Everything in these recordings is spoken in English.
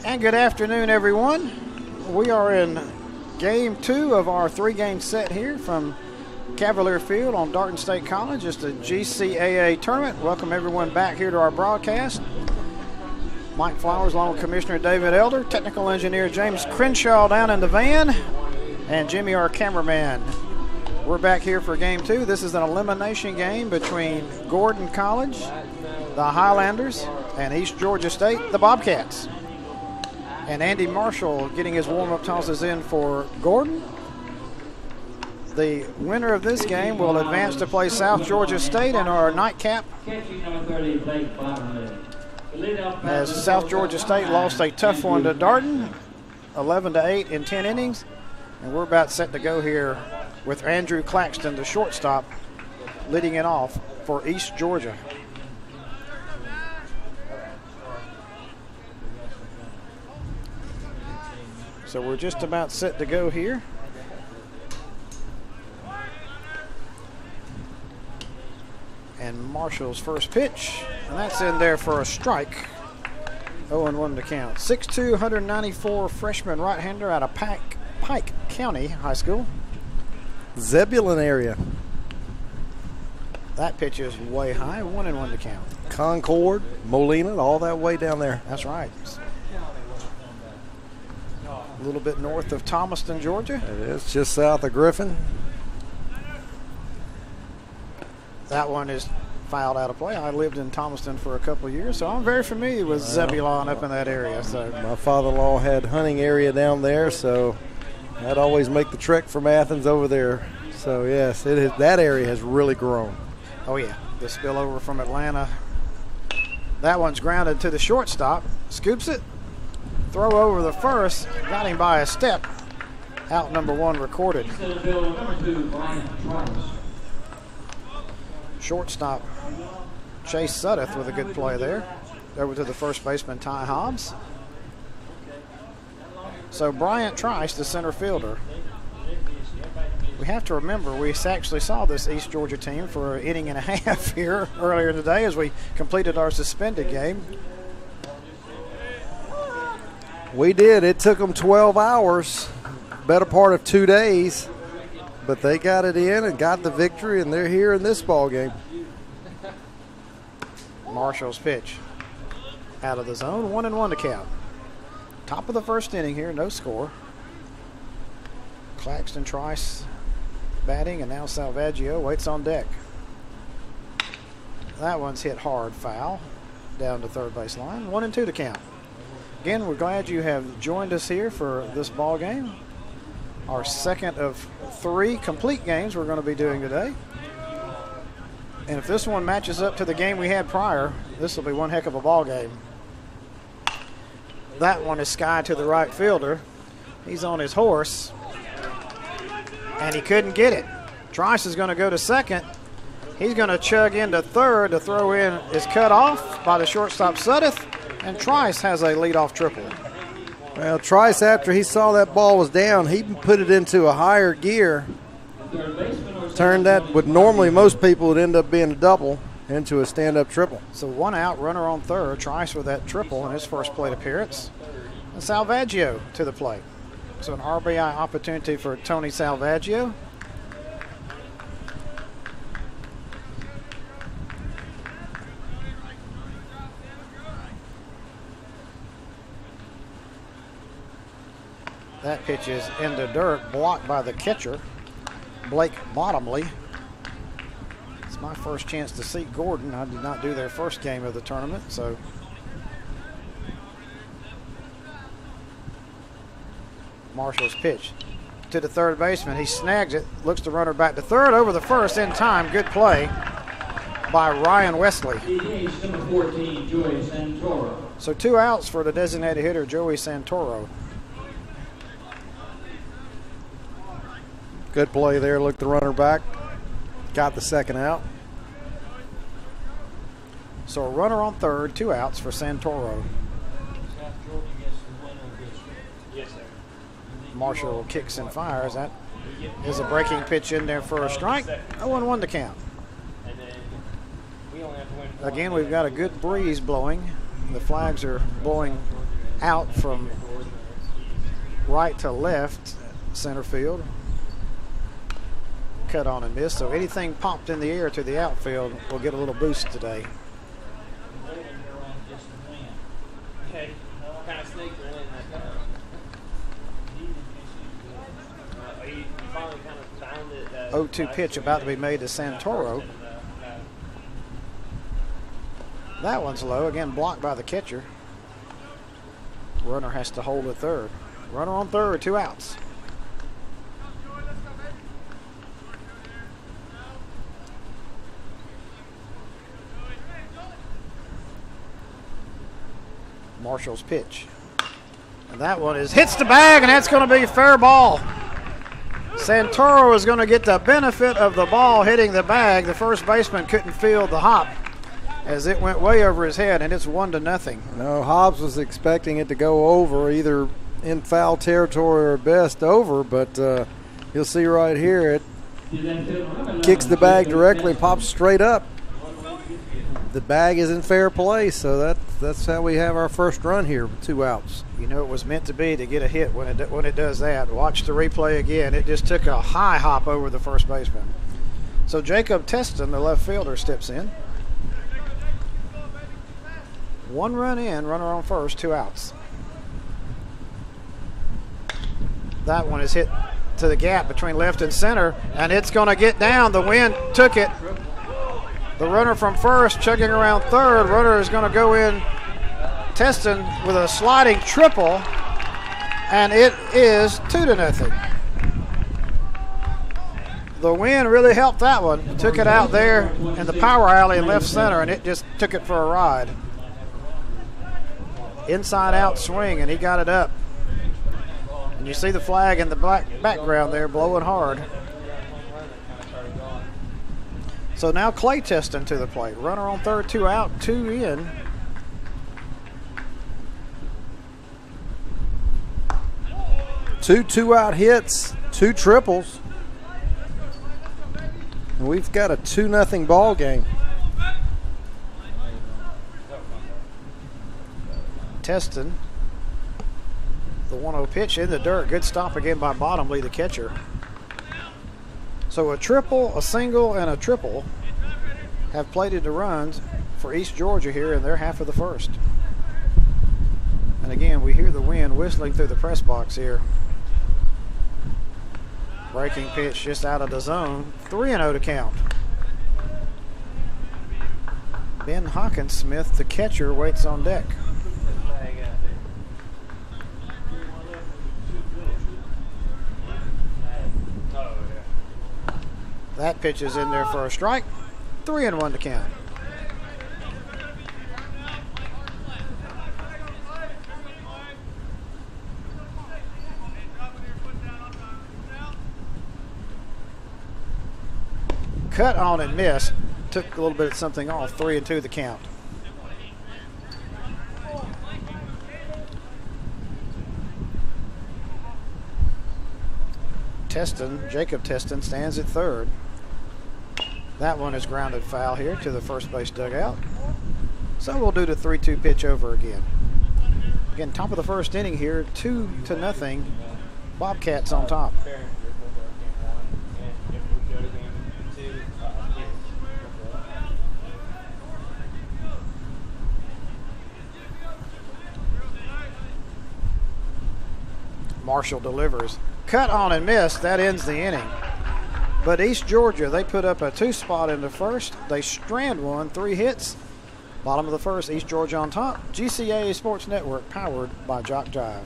And good afternoon, everyone. We are in game 2 of our 3-game set here from Cavalier Field on Darton State College. It's the GCAA tournament. Welcome everyone back here to our broadcast. Mike Flowers along with Commissioner David Elder, technical engineer James Crenshaw down in the van, and Jimmy, our cameraman. We're back here for game 2. This is an elimination game between Gordon College, the Highlanders, and East Georgia State, the Bobcats. And Andy Marshall getting his warm-up tosses in for Gordon. The winner of this game will advance to play South Georgia State in our nightcap, as South Georgia State lost a tough one to Darton, 11-8 in 10 innings. And we're about set to go here with Andrew Claxton, the shortstop, leading it off for East Georgia. So we're just about set to go here. And Marshall's first pitch, and that's in there for a strike. 0-1 to count. 6'2", 194 freshman right-hander out of Pike County High School. Zebulon area. That pitch is way high, 1-1 to count. Concord, Molina, all that way down there. That's right. A little bit north of Thomaston, Georgia. It is, just south of Griffin. That one is fouled out of play. I lived in Thomaston for a couple of years, so I'm very familiar with Zebulon up in that area. So my father-in-law had hunting area down there, so I'd always make the trek from Athens over there. So yes, that area has really grown. Oh yeah, the spillover from Atlanta. That one's grounded to the shortstop. Scoops it. Throw over the first. Got him by a step. Out number 1 recorded. Shortstop Chase Suddeth with a good play there. Over to the first baseman, Ty Hobbs. So Bryant Trice, the center fielder. We have to remember we actually saw this East Georgia team for an inning and a half here earlier today as we completed our suspended game. We did. It took them 12 hours, better part of 2 days, but they got it in and got the victory, and they're here in this ball game. Marshall's pitch out of the zone, 1-1 to count. Top of the first inning here, no score. Claxton Trice batting, and now Salvaggio waits on deck. That one's hit hard, foul, down to third base line, 1-2 to count. Again, we're glad you have joined us here for this ball game. Our second of 3 complete games we're going to be doing today. And if this one matches up to the game we had prior, this will be one heck of a ball game. That one is sky to the right fielder. He's on his horse, and he couldn't get it. Trice is going to go to second. He's going to chug into third. The throw in is cut off by the shortstop Suddeth, and Trice has a leadoff triple. Well, Trice, after he saw that ball was down, he put it into a higher gear. Turned that, what normally most people would end up being a double, into a stand-up triple. So 1 out, runner on third. Trice with that triple in his first plate appearance. And Salvaggio to the plate. So an RBI opportunity for Tony Salvaggio. That pitch is in the dirt, blocked by the catcher, Blake Bottomley. It's my first chance to see Gordon. I did not do their first game of the tournament, so. Marshall's pitch to the third baseman. He snags it, looks the runner back to third, over the first in time. Good play by Ryan Wesley. So 2 outs for the designated hitter, Joey Santoro. Good play there. Looked the runner back. Got the second out. So a runner on third, 2 outs for Santoro. Marshall kicks and fires. That is a breaking pitch in there for a strike. 0-1 to count. Again, we've got a good breeze blowing. The flags are blowing out from right to left center field. Cut on and miss. So anything popped in the air to the outfield will get a little boost today. Kind of sneaked her in that time. He finally kind of found it. 0-2 pitch about to be made to Santoro. That one's low. Again, blocked by the catcher. Runner has to hold at third. Runner on third, 2 outs. Marshall's pitch. And that one hits the bag, and that's going to be fair ball. Santoro is going to get the benefit of the ball hitting the bag. The first baseman couldn't feel the hop as it went way over his head, and it's 1-0. No, Hobbs was expecting it to go over, either in foul territory or best over, but you'll see right here it kicks the bag directly and pops straight up. The bag is in fair play, so that's how we have our first run here with 2 outs. You know, it was meant to be to get a hit when it does that. Watch the replay again. It just took a high hop over the first baseman. So Jacob Teston, the left fielder, steps in. 1 run in, runner on first, 2 outs. That one is hit to the gap between left and center, and it's going to get down. The wind took it. The runner from first chugging around third. Runner is going to go in. Teston with a sliding triple, and it is 2-0. The wind really helped that one. Took it out there in the power alley in left center, and it just took it for a ride. Inside out swing, and he got it up. And you see the flag in the background there blowing hard. So now Clay Teston to the plate. Runner on third, 2 out, 2 in. Two 2-out hits, 2 triples. And we've got a 2-0 ball game. Teston, the 1-0 pitch in the dirt. Good stop again by Bottomley, the catcher. So a triple, a single, and a triple have plated the runs for East Georgia here in their half of the first. And again, we hear the wind whistling through the press box here. Breaking pitch just out of the zone. 3-0 to count. Ben Hawkinsmith, the catcher, waits on deck. That pitch is in there for a strike. 3-1 to count. Cut on and missed. Took a little bit of something off. 3-2 the count. Teston, Jacob Teston, stands at third. That one is grounded foul here to the first base dugout. So we'll do the 3-2 pitch over again. Again, top of the first inning here, 2-0. Bobcats on top. Marshall delivers. Cut on and missed. That ends the inning. But East Georgia, they put up a 2 spot in the first. They strand one, 3 hits. Bottom of the first, East Georgia on top. GCA Sports Network, powered by Jock Jive.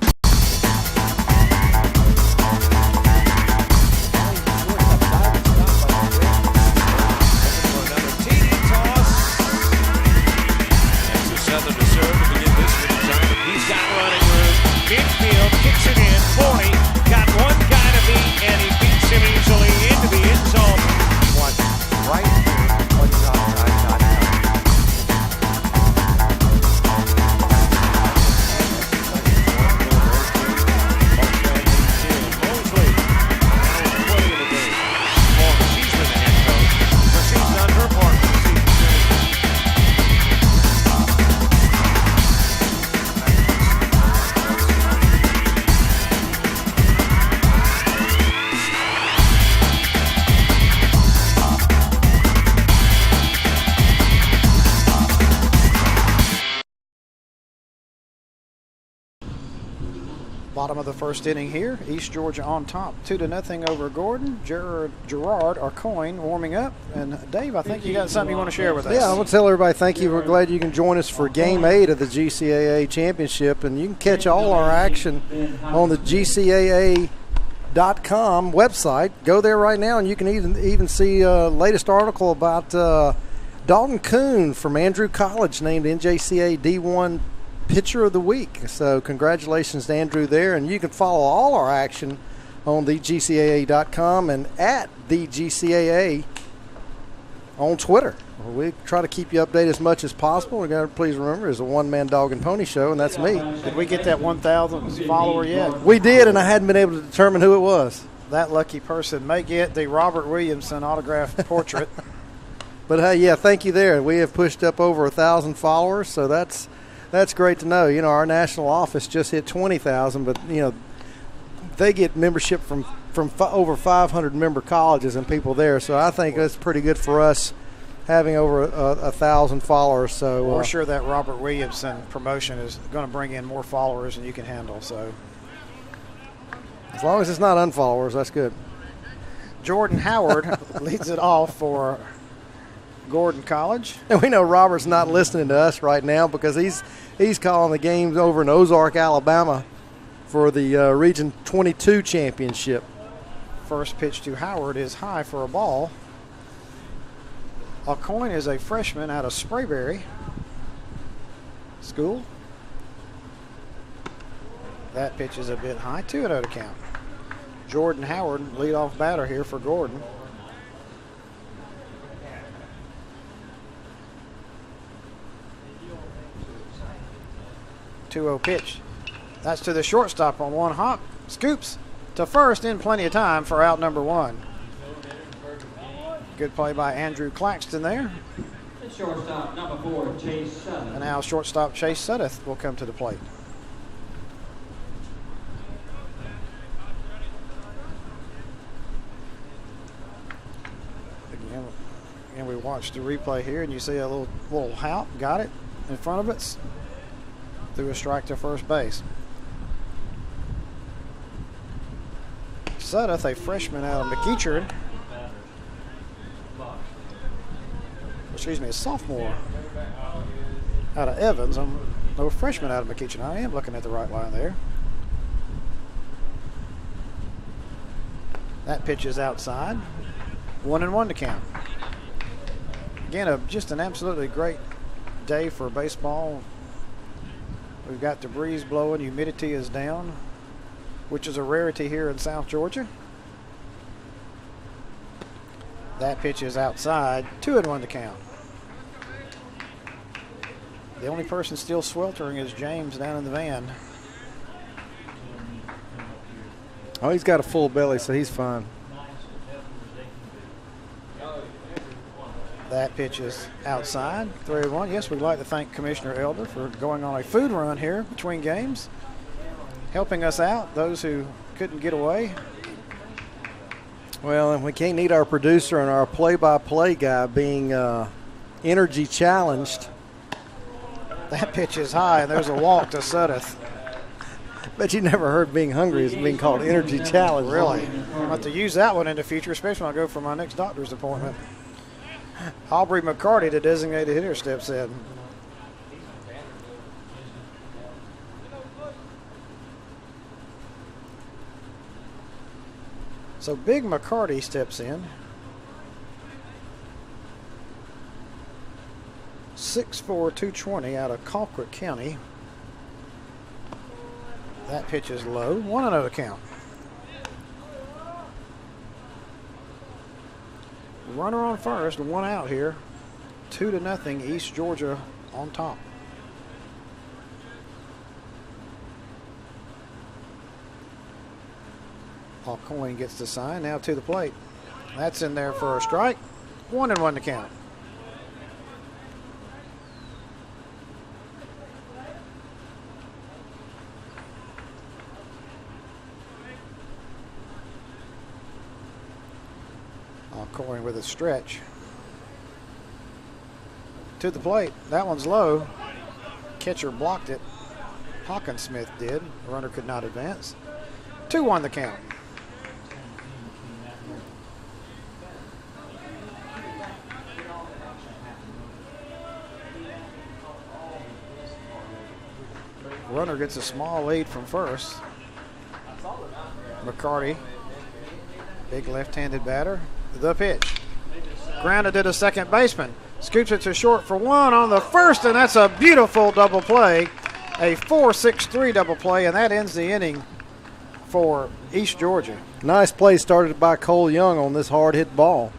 Southern to serve to begin this return. He's got running room. Midfield kicks it in. 40. Got one guy to beat, and he beats him easily into the end zone. One right here on JockJive.com. Mosley. Now is playing the game. Long she's been the head coach. But she's done her part for the season. Bottom of the first inning here. East Georgia on top, 2-0 over Gordon. Gerard Arcoin warming up. And Dave, I think you got something you want to share with us. Yeah, I want to tell everybody thank you. We're glad you can join us for Game 8 of the GCAA Championship. And you can catch all our action on the GCAA.com website. Go there right now, and you can even see a latest article about Dalton Kuhn from Andrew College, named NJCAA D1 Pitcher of the Week. So congratulations to Andrew there, and you can follow all our action on the GCAA.com and at the GCAA on Twitter. We try to keep you updated as much as possible. We got to please remember, it's a one-man dog and pony show, and that's me. Did we get that 1,000th follower yet? We did, and I hadn't been able to determine who it was. That lucky person may get the Robert Williamson autographed portrait. But hey, yeah, thank you there. We have pushed up over 1,000 followers, so that's great to know. You know, our national office just hit 20,000, but you know, they get membership from over 500 member colleges and people there. So I think that's pretty good for us, having over 1,000 followers. So we're sure that Robert Williamson promotion is going to bring in more followers than you can handle. So as long as it's not unfollowers, that's good. Jordan Howard leads it off for Gordon College. And we know Robert's not listening to us right now because he's calling the games over in Ozark, Alabama for the Region 22 championship. First pitch to Howard is high for a ball. Alcoin is a freshman out of Sprayberry School. That pitch is a bit high, 2-0 to count. Jordan Howard, leadoff batter here for Gordon. 2-0 pitch. That's to the shortstop on one hop. Scoops to first in plenty of time for out number one. Good play by Andrew Claxton there. Shortstop number 4, Chase Sudduth. And now shortstop Chase Sudduth will come to the plate. Again, we watched the replay here, and you see a little hop, got it in front of us. Threw a strike to first base. Sudduth, a freshman out of McEachern. Excuse me, a sophomore out of Evans. I'm no freshman out of McEachern. I am looking at the right line there. That pitch is outside. 1-1 to count. Again, just an absolutely great day for baseball. We've got the breeze blowing, humidity is down, which is a rarity here in South Georgia. That pitch is outside, 2-1 to count. The only person still sweltering is James down in the van. Oh, he's got a full belly, so he's fine. That pitch is outside, 3-1. Yes, we'd like to thank Commissioner Elder for going on a food run here between games, helping us out, those who couldn't get away. Well, and we can't need our producer and our play-by-play guy being energy challenged. That pitch is high, and there's a walk to Sudduth. Bet you never heard being hungry is being called energy challenged. Really? I'll have to use that one in the future, especially when I go for my next doctor's appointment. Aubrey McCarty, the designated hitter, steps in. So Big McCarty steps in. 6'4", 220 out of Colquitt County. That pitch is low. 1-0 to count. Runner on first, one out here. 2-0, East Georgia on top. Alcoin gets the sign, now to the plate. That's in there for a strike. 1-1 to count. Alcoin with a stretch. To the plate. That one's low. Catcher blocked it. Hawkinsmith did. The runner could not advance. 2-1 the count. Runner gets a small lead from first. McCarty, big left-handed batter. The pitch. Grounded to the second baseman. Scoops it to short for one on the first, and that's a beautiful double play. A 4-6-3 double play, and that ends the inning for East Georgia. Nice play started by Cole Young on this hard hit ball.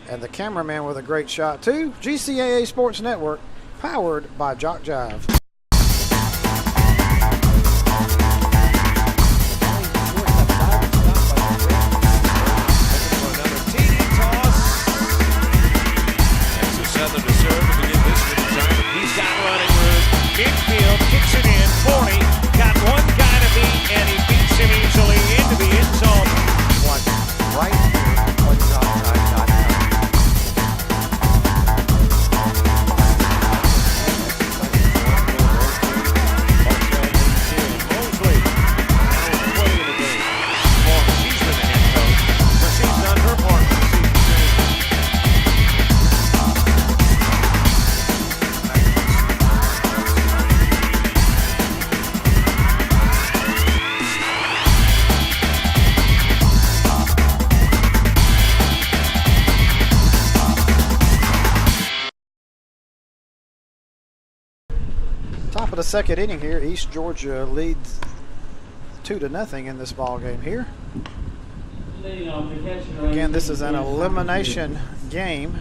And the cameraman with a great shot, too. GCAA Sports Network, powered by Jock Jive. Infield kicks it in, 40, got one guy to beat, and he beats him easily into the end zone. One right here on Jockside.com. Mosley, now with 20 in the game. Well, she's been the head coach, but she's done her part for the season. Top of the second inning here. East Georgia leads 2-0 in this ball game here. Again, this is an elimination game.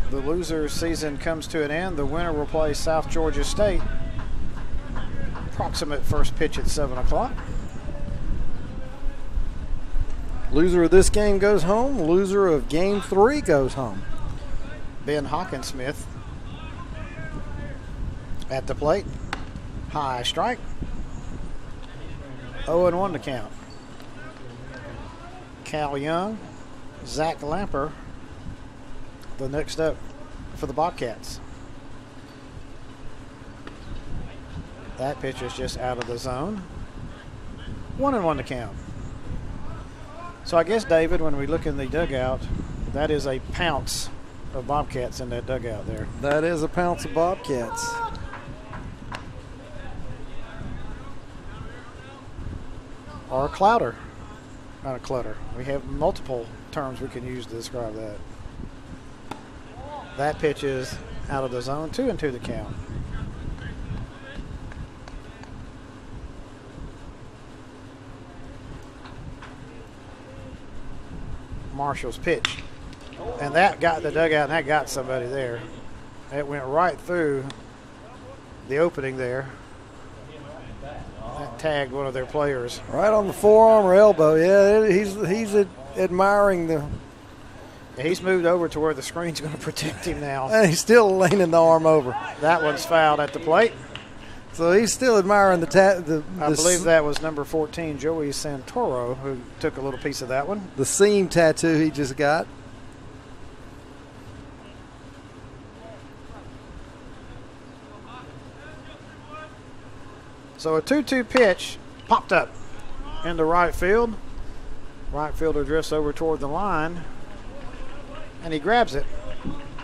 The loser season comes to an end. The winner will play South Georgia State. Approximate first pitch at 7 o'clock. Loser of this game goes home. Loser of game 3 goes home. Ben Hawkinsmith at the plate. High strike. 0-1 to count. Cal Young, Zach Lamper, the next up for the Bobcats. That pitch is just out of the zone. 1-1 to count. So I guess, David, when we look in the dugout, that is a pounce of Bobcats in that dugout there. That is a pounce of Bobcats. Or a clouder. Not a clutter. We have multiple terms we can use to describe that. That pitch is out of the zone. 2-2 the count. Marshall's pitch. And that got the dugout, and that got somebody there. It went right through the opening there. That tagged one of their players. Right on the forearm or elbow. Yeah, he's admiring the. He's moved over to where the screen's going to protect him now. And he's still leaning the arm over. That one's fouled at the plate. So he's still admiring the I believe that was number 14, Joey Santoro, who took a little piece of that one. The seam tattoo he just got. So a 2-2 pitch popped up into right field. Right fielder drifts over toward the line, and he grabs it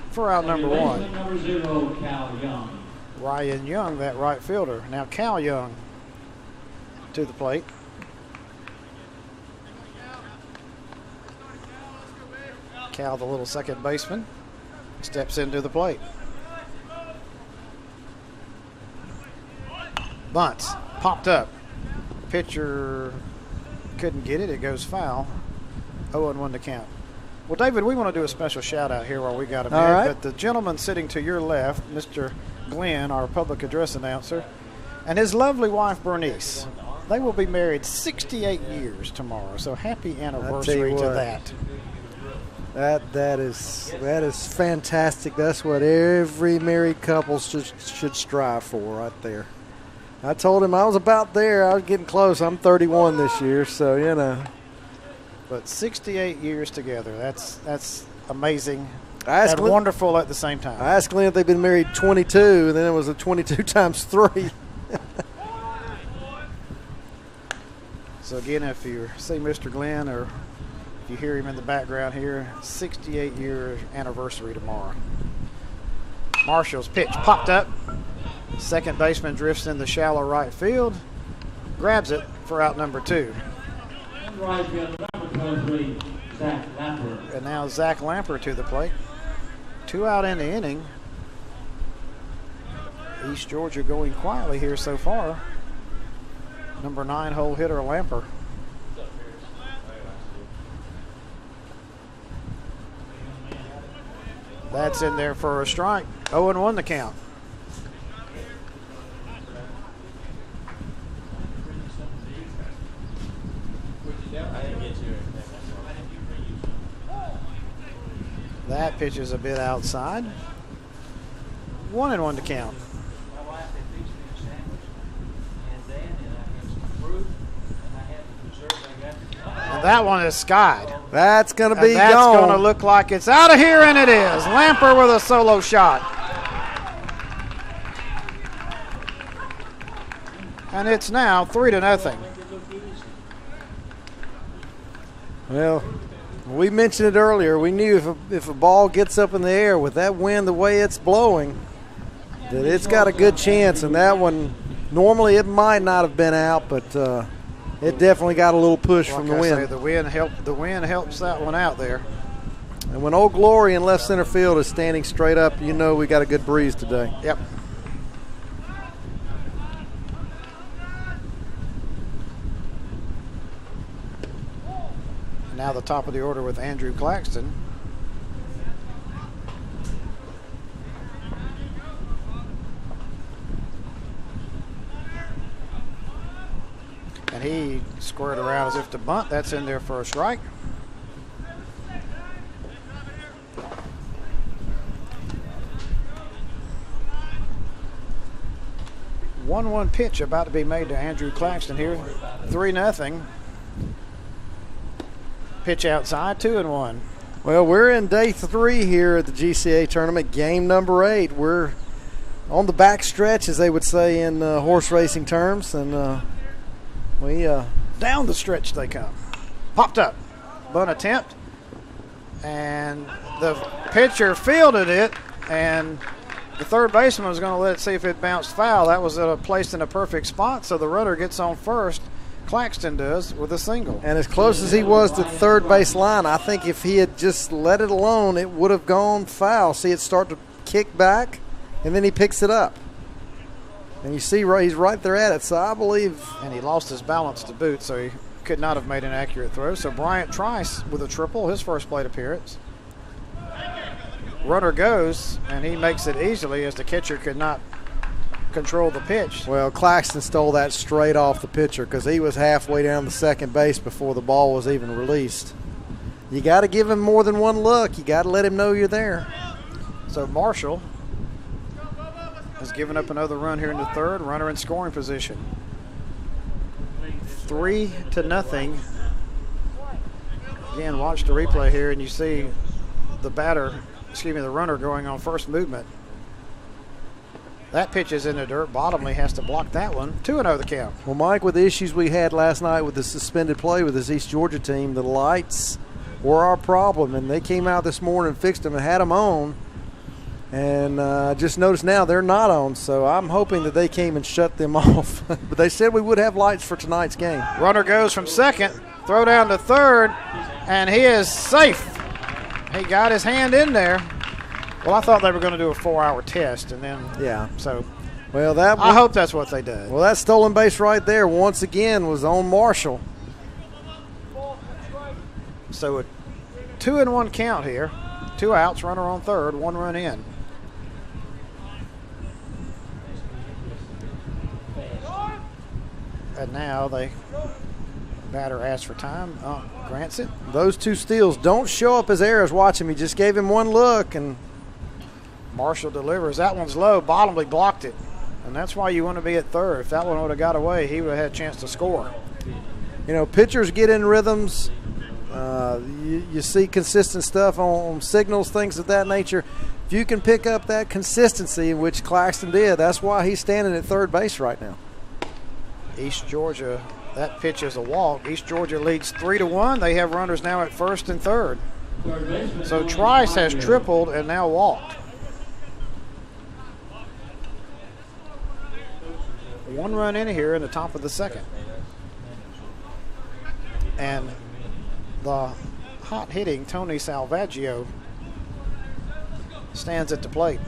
for out number 1. Number 0, Cal Young. Ryan Young, that right fielder. Now Cal Young to the plate. Cal, the little second baseman, steps into the plate. Bunts, popped up. Pitcher couldn't get it. It goes foul. 0-1 to count. Well, David, we want to do a special shout-out here while we got him All in. right. But the gentleman sitting to your left, Mr. Glenn, our public address announcer, and his lovely wife, Bernice. They will be married 68 years tomorrow, so happy anniversary to that. That is fantastic. That's what every married couple should strive for right there. I told him I was about there. I was getting close. I'm 31 this year, so you know. But 68 years together, that's amazing. and wonderful at the same time. I asked Glenn if they've been married 22, and then it was a 22 times 3. So again, if you see Mr. Glenn or if you hear him in the background here, 68-year anniversary tomorrow. Marshall's pitch popped up. Second baseman drifts in the shallow right field, grabs it for out number 2. And now Zach Lamper to the plate. 2 out in the inning. East Georgia going quietly here so far. Number 9 hole hitter Lamper. That's in there for a strike. 0-1 the count. That pitch is a bit outside. 1-1 to count. And that one is skied. That's going to be That's gone. going to look like it's out of here, and it is. Lamper with a solo shot. And it's now 3-0. Well, we mentioned it earlier. We knew if a ball gets up in the air with that wind the way it's blowing, that it's got a good chance. And that one, normally it might not have been out, but it definitely got a little push from the wind. The wind helps that one out there. And when Old Glory in left center field is standing straight up, you know we got a good breeze today. Yep. Now the top of the order with Andrew Claxton. And he squared around as if to bunt. That's in there for a strike. One pitch about to be made to Andrew Claxton here. 3-0. Pitch outside, 2-1. Well, we're in day 3 here at the GCA tournament, game number 8. We're on the back stretch, as they would say in horse racing terms, and we down the stretch they come. Popped up, bunt attempt, and the pitcher fielded it, and the third baseman was going to see if it bounced foul. That was placed in a perfect spot, so the runner gets on first. Claxton does with a single. And as close as he was to third base line, I think if he had just let it alone, it would have gone foul. See it start to kick back, and then he picks it up. And you see he's right there at it, so I believe. And he lost his balance to boot, so he could not have made an accurate throw. So Bryant Trice with a triple, his first plate appearance. Runner goes, and he makes it easily as the catcher could not control the pitch. Well, Claxton stole that straight off the pitcher because he was halfway down the second base before the ball was even released. You got to give him more than one look. You got to let him know you're there. So Marshall has given up another run here in the third. Runner in scoring position. 3-0. Again, watch the replay here, and you see the runner going on first movement. That pitch is in the dirt. Bottomley has to block that one. 2-0 the count. Well, Mike, with the issues we had last night with the suspended play with this East Georgia team, the lights were our problem, and they came out this morning and fixed them and had them on. And just noticed now they're not on, so I'm hoping that they came and shut them off. But they said we would have lights for tonight's game. Runner goes from second, throw down to third, and he is safe. He got his hand in there. Well, I thought they were going to do a 4-hour test, and then So, well, I hope that's what they did. Well, that stolen base right there once again was on Marshall. So a 2-1 count here. 2 outs, runner on third, 1 run in. And now batter asks for time, grants it. Those 2 steals don't show up as errors. Watch him. He just gave him one look, and Marshall delivers. That one's low. Bottomley blocked it. And that's why you want to be at third. If that one would have got away, he would have had a chance to score. You know, pitchers get in rhythms You see consistent stuff on signals, things of that nature. If you can pick up that consistency, which Claxton did, that's why he's standing at third base right now. East Georgia, that pitch is a walk. East Georgia leads 3-1. They have runners now at first and third. So Trice has tripled and now walked. 1 run in here in the top of the second. And the hot-hitting Tony Salvaggio stands at the plate.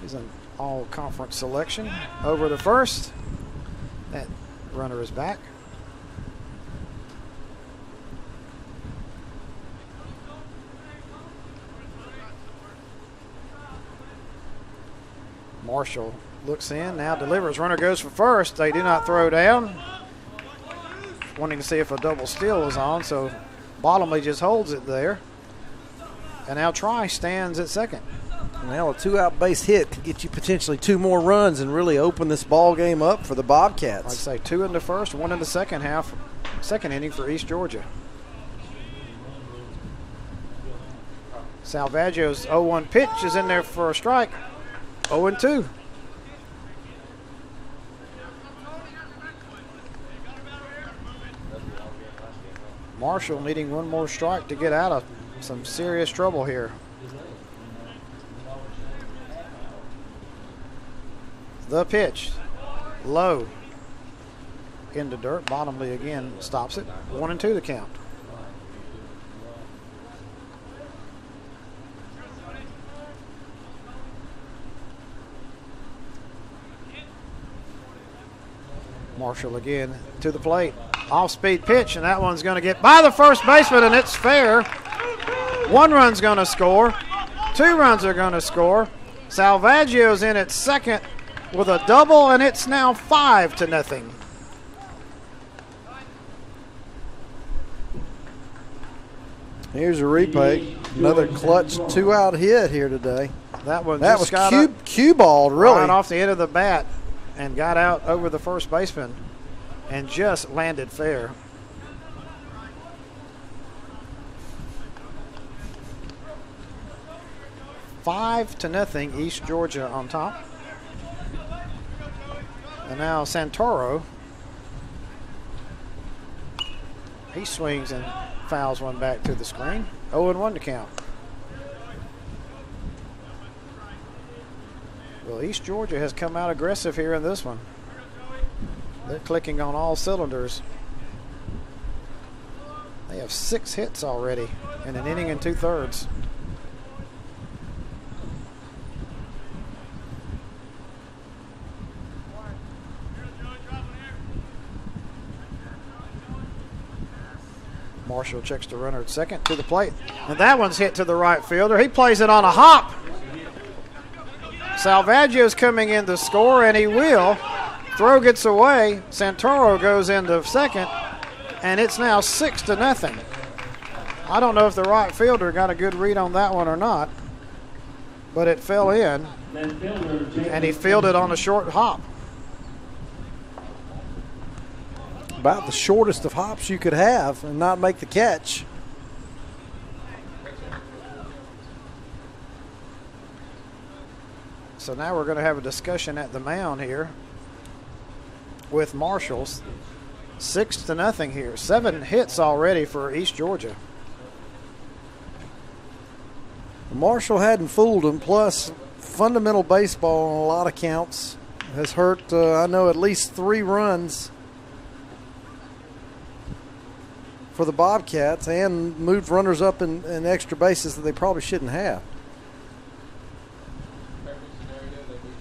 He's an all-conference selection. Over the first. That runner is back. Marshall looks in, now delivers. Runner goes for first. They do not throw down. Wanting to see if a double steal is on, so Bottomley just holds it there. And now Trice stands at second. Well, a 2-out base hit could get you potentially 2 more runs and really open this ball game up for the Bobcats. I'd say 2 in the first, 1 in the second inning for East Georgia. Salvaggio's 0-1 pitch is in there for a strike. 0-2. Marshall needing 1 more strike to get out of some serious trouble here. The pitch, low, into dirt. Bottomley again stops it. 1-2 the count. Marshall again to the plate. Off-speed pitch, and that one's going to get by the first baseman, and it's fair. 1 run's going to score. 2 runs are going to score. Salvaggio's in at second with a double, and it's now 5-0. Here's a replay. Another clutch 2-out hit here today. That one That just was got cue-balled, really. right off the end of the bat and got out over the first baseman and just landed fair. Five to nothing, East Georgia on top. And now Santoro. He swings and fouls one back to the screen. 0-1 to count. Well, East Georgia has come out aggressive here in this one. They're clicking on all cylinders. They have 6 hits already in an inning and 2/3. Marshall checks the runner at second to the plate. And that one's hit to the right fielder. He plays it on a hop. Salvaggio's coming in to score, and he will. Throw gets away. Santoro goes into second, and it's now 6-0. I don't know if the right fielder got a good read on that one or not, but it fell in, and he fielded on a short hop. About the shortest of hops you could have and not make the catch. So now we're going to have a discussion at the mound here with Marshall's. 6-0 here. 7 hits already for East Georgia. Marshall hadn't fooled him, plus fundamental baseball on a lot of counts has hurt, I know, at least 3 runs for the Bobcats and moved runners up in extra bases that they probably shouldn't have.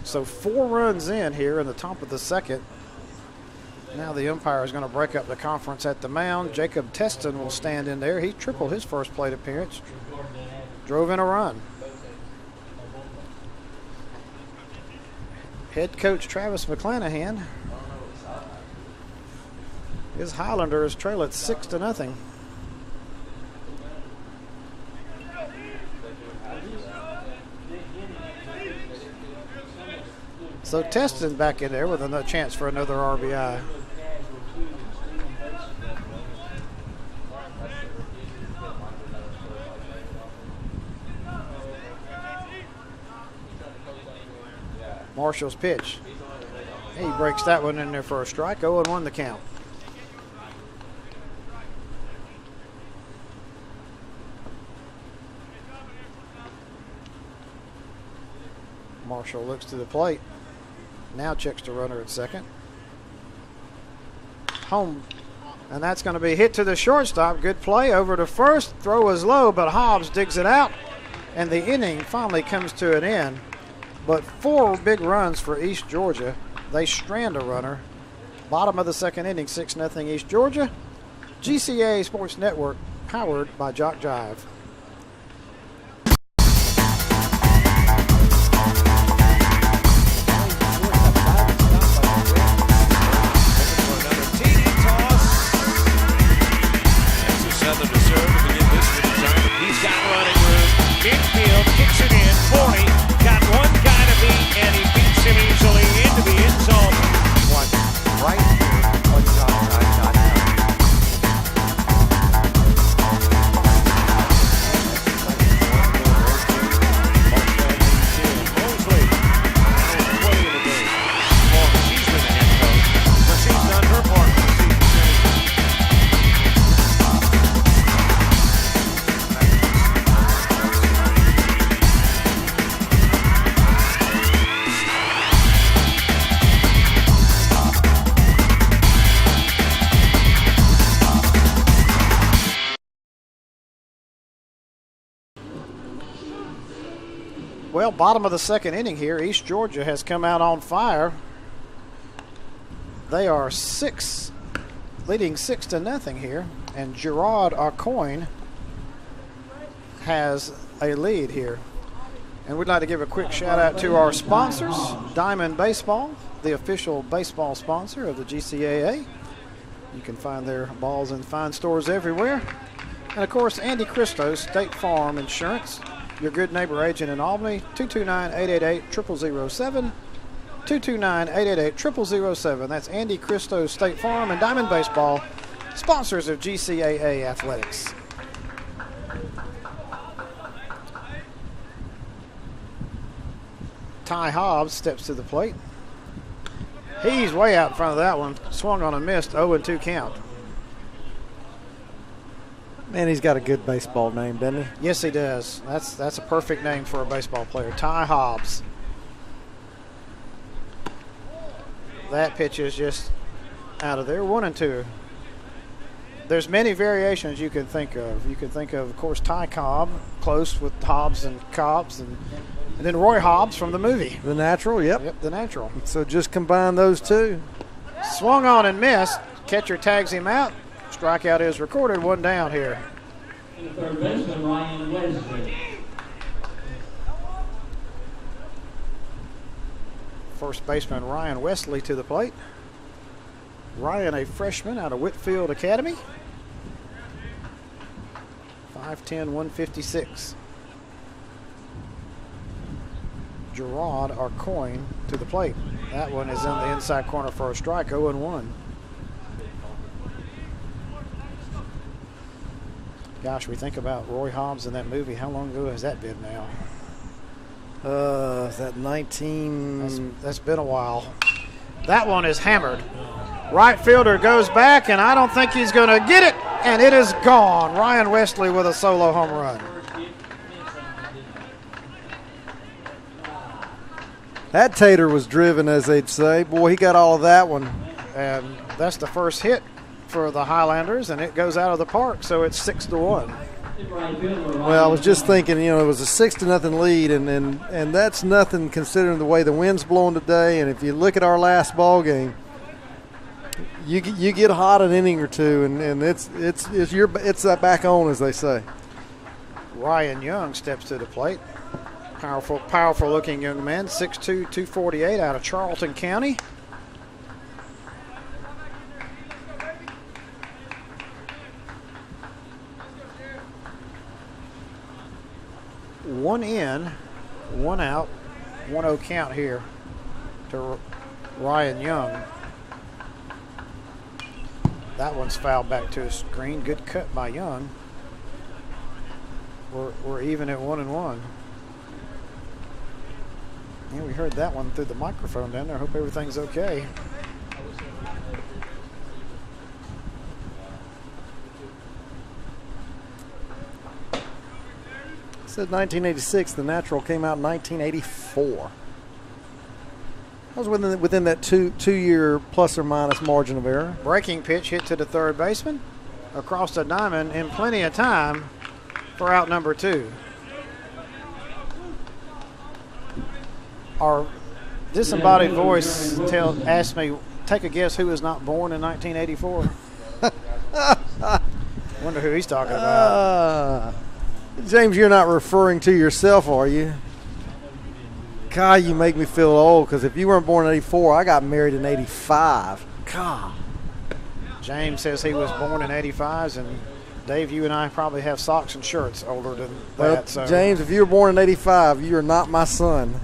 So 4 runs in here in the top of the second. Now the umpire is going to break up the conference at the mound. Jacob Teston will stand in there. He tripled his first plate appearance. Drove in a run. Head coach Travis McClanahan. His Highlanders trail at 6-0. So Teston back in there with another chance for another RBI. Marshall's pitch. He breaks that one in there for a strike. 0-1 the count. Marshall looks to the plate. Now checks the runner at second. Home. And that's going to be hit to the shortstop. Good play over to first. Throw is low, but Hobbs digs it out. And the inning finally comes to an end. But 4 big runs for East Georgia. They strand a runner. Bottom of the second inning, 6-0 East Georgia. GCA Sports Network, powered by Jock Jive. Well, bottom of the second inning here. East Georgia has come out on fire. They are leading 6-0 here. And Gerard Arcoin has a lead here. And we'd like to give a quick shout out to our sponsors, Diamond Baseball, the official baseball sponsor of the GCAA. You can find their balls in fine stores everywhere. And of course, Andy Christo, State Farm Insurance, your good neighbor agent in Albany, 229-888-0007, 229-888-0007. That's Andy Christo, State Farm, and Diamond Baseball, sponsors of GCAA Athletics. Ty Hobbs steps to the plate. He's way out in front of that one. Swung on and missed. 0-2 count. Man, he's got a good baseball name, doesn't he? Yes, he does. That's a perfect name for a baseball player. Ty Hobbs. That pitch is just out of there. 1-2. There's many variations you can think of. You can think of course, Ty Cobb, close with Hobbs and Cobbs, and then Roy Hobbs from the movie. The Natural, yep. Yep, The Natural. So just combine those two. Swung on and missed. Catcher tags him out. Strikeout is recorded. 1 down here. And the third baseman, Ryan Wesley. First baseman Ryan Wesley to the plate. Ryan, a freshman out of Whitfield Academy. 5'10", 156. Gerard Arcoin to the plate. That one is in the inside corner for a strike. 0-1. Gosh, we think about Roy Hobbs in that movie. How long ago has that been now? Is that 19? That's been a while. That one is hammered. Right fielder goes back, and I don't think he's going to get it, and it is gone. Ryan Wesley with a solo home run. That tater was driven, as they'd say. Boy, he got all of that one. And that's the first hit for the Highlanders, and it goes out of the park, so it's 6-1. Well, I was just thinking, it was a 6-0 lead, and that's nothing considering the way the wind's blowing today. And if you look at our last ball game, you get hot an inning or two, and it's back on, as they say. Ryan Young steps to the plate. Powerful looking young man, 6'2", 248 out of Charlton County. One in, one out, 1-0 count here to Ryan Young. That one's fouled back to a screen. Good cut by Young. We're even at 1-1. Yeah, we heard that one through the microphone down there. Hope everything's okay. It said 1986. The Natural came out in 1984. I was within that two-year plus or minus margin of error. Breaking pitch hit to the third baseman across the diamond in plenty of time for out number 2. Our disembodied voice asked me, take a guess who was not born in 1984. Wonder who he's talking about. James, you're not referring to yourself, are you? God, you make me feel old, because if you weren't born in 84, I got married in 85. God. James says he was born in 85s, and Dave, you and I probably have socks and shirts older than Well, that. So. James, if you were born in 85, you are not my son.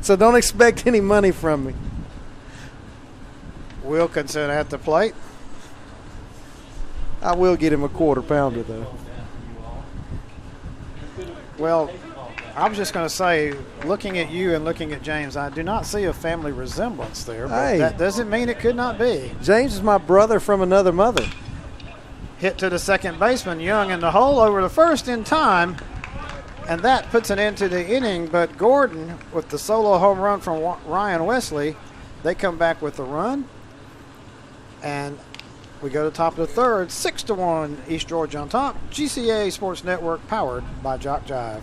So don't expect any money from me. Wilkinson at the plate. I will get him a quarter pounder, though. Well, I was just going to say, looking at you and looking at James, I do not see a family resemblance there, but Hey. that doesn't mean it could not be. James is my brother from another mother. Hit to the second baseman, Young in the hole over the first in time, and that puts an end to the inning. But Gordon, with the solo home run from Ryan Wesley, they come back with the run, and we go to top of the third, 6-1 East Georgia on top. GCA Sports Network powered by Jock Jive.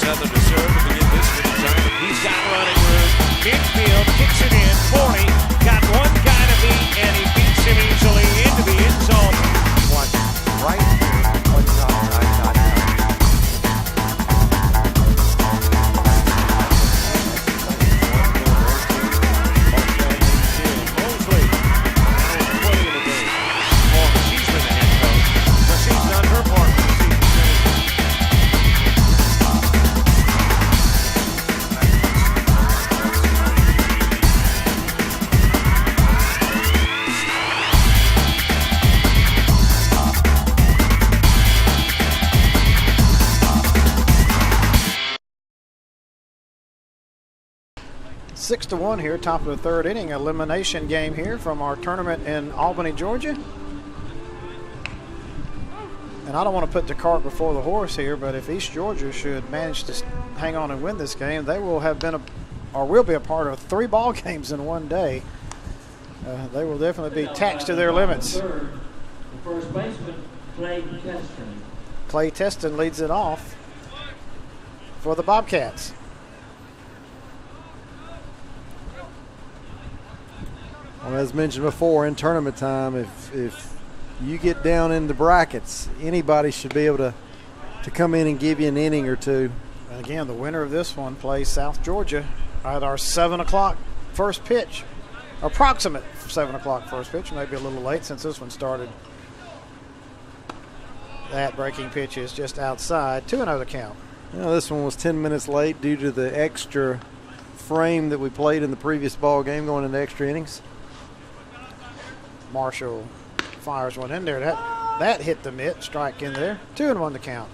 Southern to serve to begin this with the time. He's got running room. Midfield kicks it in. 40. Got one guy to beat, and he beats him easily into the end zone. Watch right here on JockJive.com. Mosley. Now with 20 in the game. Well, she's been the head coach, but she's done her part for the season. Six to 1 here, top of the third inning. Elimination game here from our tournament in Albany, Georgia. And I don't want to put the cart before the horse here, but if East Georgia should manage to hang on and win this game, they will have been will be a part of 3 ball games in one day. They will definitely be taxed to their limits. Third, the first baseman, Clay Teston. Clay Teston leads it off for the Bobcats. Well, as mentioned before, in tournament time, if you get down in the brackets, anybody should be able to come in and give you an inning or two. And again, the winner of this one plays South Georgia at our 7 o'clock first pitch. Approximate 7 o'clock first pitch, maybe a little late since this one started. That breaking pitch is just outside. 2-0 the count. You know, this one was 10 minutes late due to the extra frame that we played in the previous ball game going into extra innings. Marshall fires one in there. That hit the mitt. Strike in there. 2-1 the count.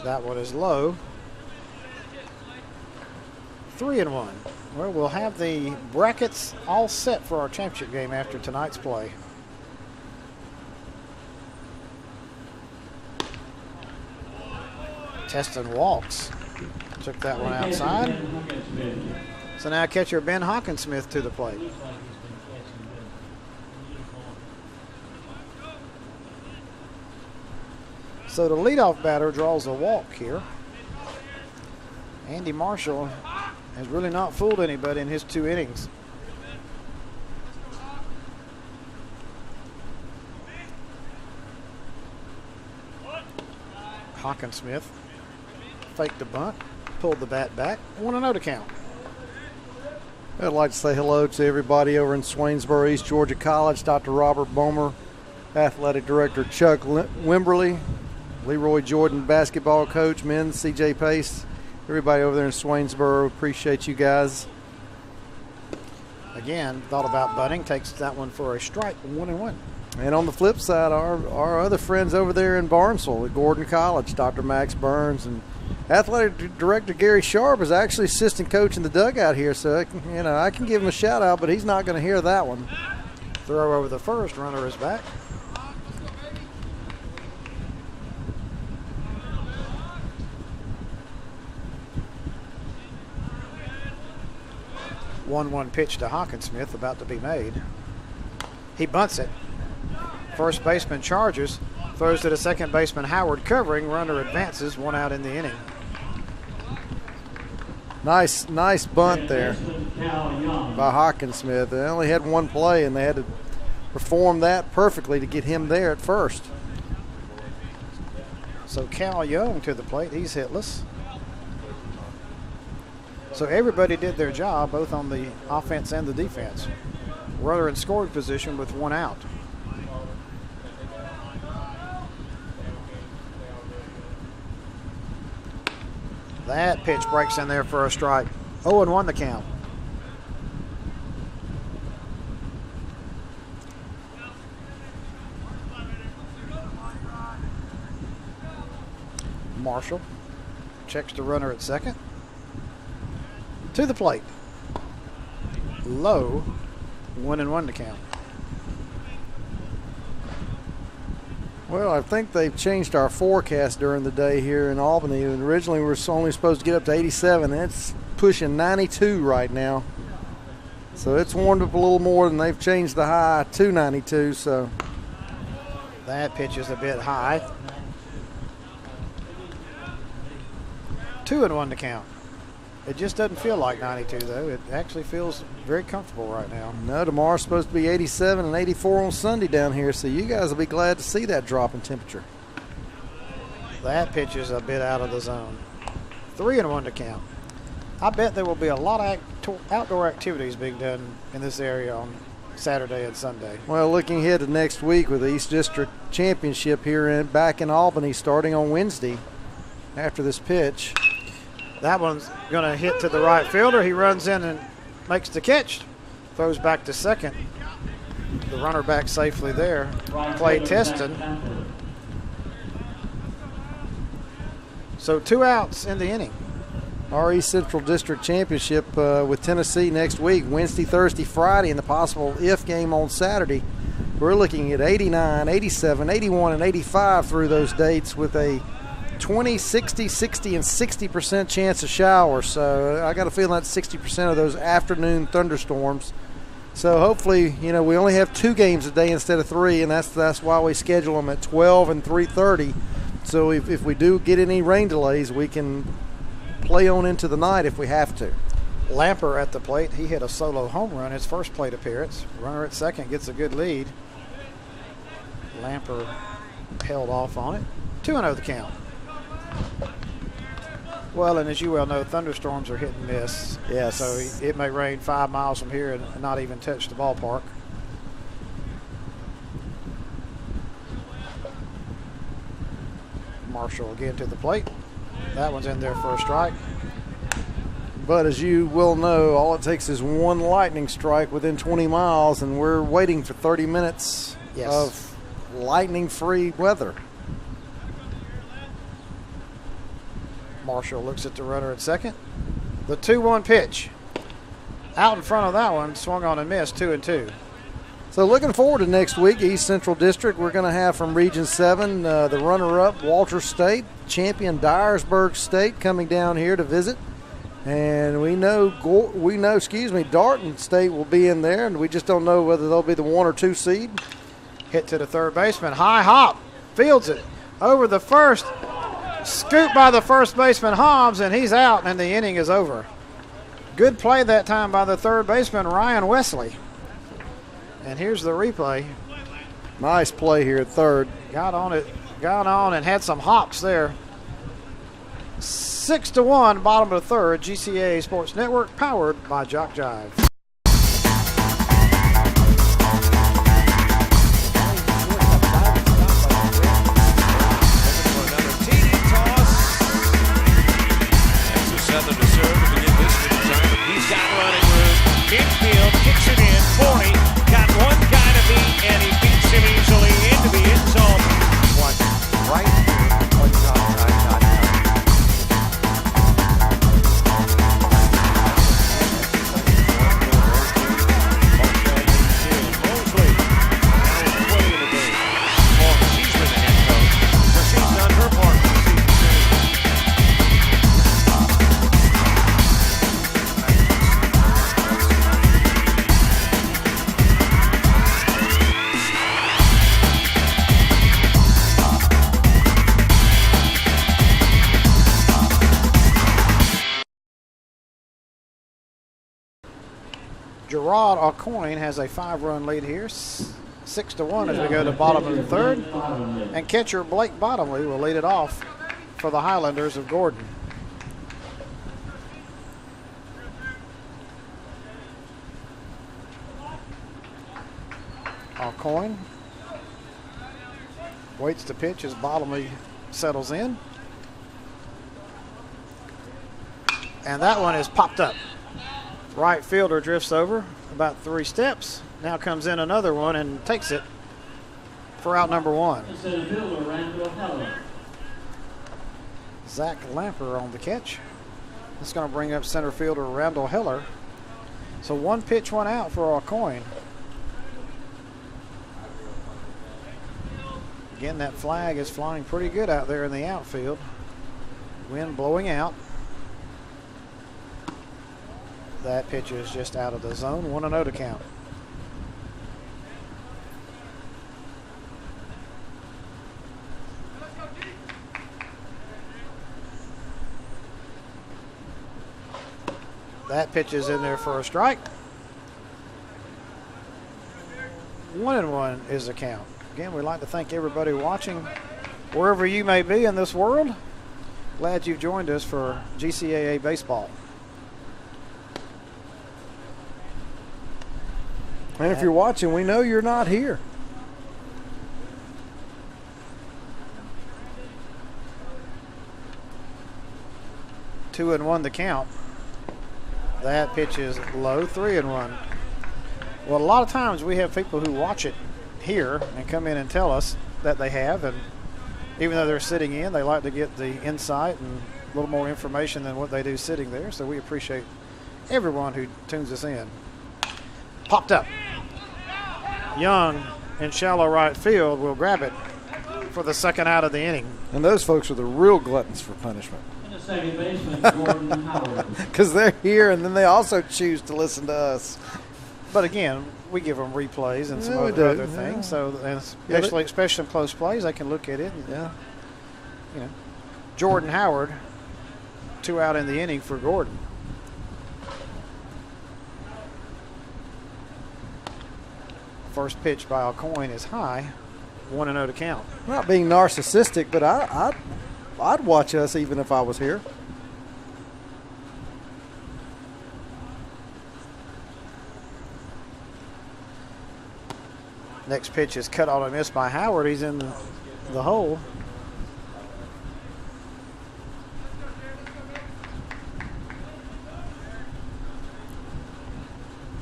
That one is low. 3-1. Well, we'll have the brackets all set for our championship game after tonight's play. Teston walks. Took that one outside. So now catcher Ben Hawkinsmith to the plate. So the leadoff batter draws a walk here. Andy Marshall has really not fooled anybody in his 2 innings. Hawkinsmith faked the bunt, pulled the bat back, 1-0 to count. I'd like to say hello to everybody over in Swainsboro, East Georgia College. Dr. Robert Bomer Athletic Director Chuck Wimberly, Leroy Jordan, basketball coach, men's CJ Pace, everybody over there in Swainsboro. Appreciate you guys. Again, thought about bunting, takes that one for a strike, 1-1. And on the flip side, our other friends over there in Barnesville at Gordon College, Dr. Max Burns and Athletic Director Gary Sharp is actually assistant coach in the dugout here. So, I can give him a shout out, but he's not going to hear that one. Throw over the first, runner is back. One pitch to Hawkinsmith about to be made. He bunts it. First baseman charges, throws to the second baseman Howard covering. Runner advances, 1 out in the inning. Nice bunt there by Hawkinsmith. They only had one play, and they had to perform that perfectly to get him there at first. So Cal Young to the plate. He's hitless. So everybody did their job, both on the offense and the defense. Runner in scoring position with 1 out. That pitch breaks in there for a strike. 0-1 the count. Marshall checks the runner at second. To the plate. Low, 1-1 to count. Well, I think they've changed our forecast during the day here in Albany. And originally we were only supposed to get up to 87, and it's pushing 92 right now. So it's warmed up a little more, than they've changed the high to 92. So that pitch is a bit high. 2-1 to count. It just doesn't feel like 92, though. It actually feels very comfortable right now. No, tomorrow's supposed to be 87 and 84 on Sunday down here, so you guys will be glad to see that drop in temperature. That pitch is a bit out of the zone. 3-1 to count. I bet there will be a lot of outdoor activities being done in this area on Saturday and Sunday. Well, looking ahead to next week with the East District Championship here back in Albany starting on Wednesday after this pitch. That one's going to hit to the right fielder. He runs in and makes the catch. Throws back to second. The runner back safely there. Clay Teston. So 2 outs in the inning. Our East Central District Championship with Tennessee next week, Wednesday, Thursday, Friday, and the possible if game on Saturday. We're looking at 89, 87, 81, and 85 through those dates with a 20, 60, 60, and 60% chance of showers. So I got a feeling that's 60% of those afternoon thunderstorms. So hopefully, we only have 2 games a day instead of 3, and that's why we schedule them at 12 and 3:30. So if we do get any rain delays, we can play on into the night if we have to. Lamper at the plate. He hit a solo home run his first plate appearance. Runner at second gets a good lead. Lamper held off on it. 2-0 the count. Well, and as you well know, thunderstorms are hit and miss. Yes. So it may rain 5 miles from here and not even touch the ballpark. Marshall again to the plate. That one's in there for a strike. But as you will know, all it takes is one lightning strike within 20 miles, and we're waiting for 30 minutes of lightning-free weather. Marshall looks at the runner at second. The 2-1 pitch. Out in front of that one, swung on and missed, 2-2. So looking forward to next week, East Central District. We're going to have from Region 7 the runner-up Walter State, champion Dyersburg State coming down here to visit. And we know, Darton State will be in there, and we just don't know whether they'll be the 1 or 2 seed. Hit to the third baseman. High hop. Fields it. Over the first. Scooped by the first baseman, Hobbs, and he's out, and the inning is over. Good play that time by the third baseman, Ryan Wesley. And here's the replay. Nice play here at third. Got on and had some hops there. 6-1, bottom of the third. GCA Sports Network, powered by Jock Jive. Gerard Aucoin has a 5-run lead here, 6-1 as we go to the bottom of the third. And catcher Blake Bottomley will lead it off for the Highlanders of Gordon. Aucoin waits to pitch as Bottomley settles in. And that one is popped up. Right fielder drifts over about 3 steps. Now comes in another one and takes it for out number 1. Center fielder Randall Heller. Zach Lamper on the catch. That's going to bring up center fielder Randall Heller. So 1 pitch, 1 out for Aucoin. Again, that flag is flying pretty good out there in the outfield. Wind blowing out. That pitch is just out of the zone. 1-0 to count. That pitch is in there for a strike. 1-1 is the count. Again, we'd like to thank everybody watching wherever you may be in this world. Glad you've joined us for GCAA baseball. And if you're watching, we know you're not here. Two and one the count. That pitch is low, 3-1. Well, a lot of times we have people who watch it here and come in and tell us that they have, and even though they're sitting in, they like to get the insight and a little more information than what they do sitting there. So we appreciate everyone who tunes us in. Popped up. Young in shallow right field will grab it for the second out of the inning. And those folks are the real gluttons for punishment. And the second baseman Gordon Howard. Because they're here and then they also choose to listen to us. But again, we give them replays and some Yeah, we other do, things. yeah. So and especially in close plays, they can look at it. And, Yeah. you know, Jordan Howard, 2 out in the inning for Gordon. First pitch by Aucoin is high, 1-0 to count. Not being narcissistic, but I'd watch us even if I was here. Next pitch is cut on a miss by Howard. He's in the hole.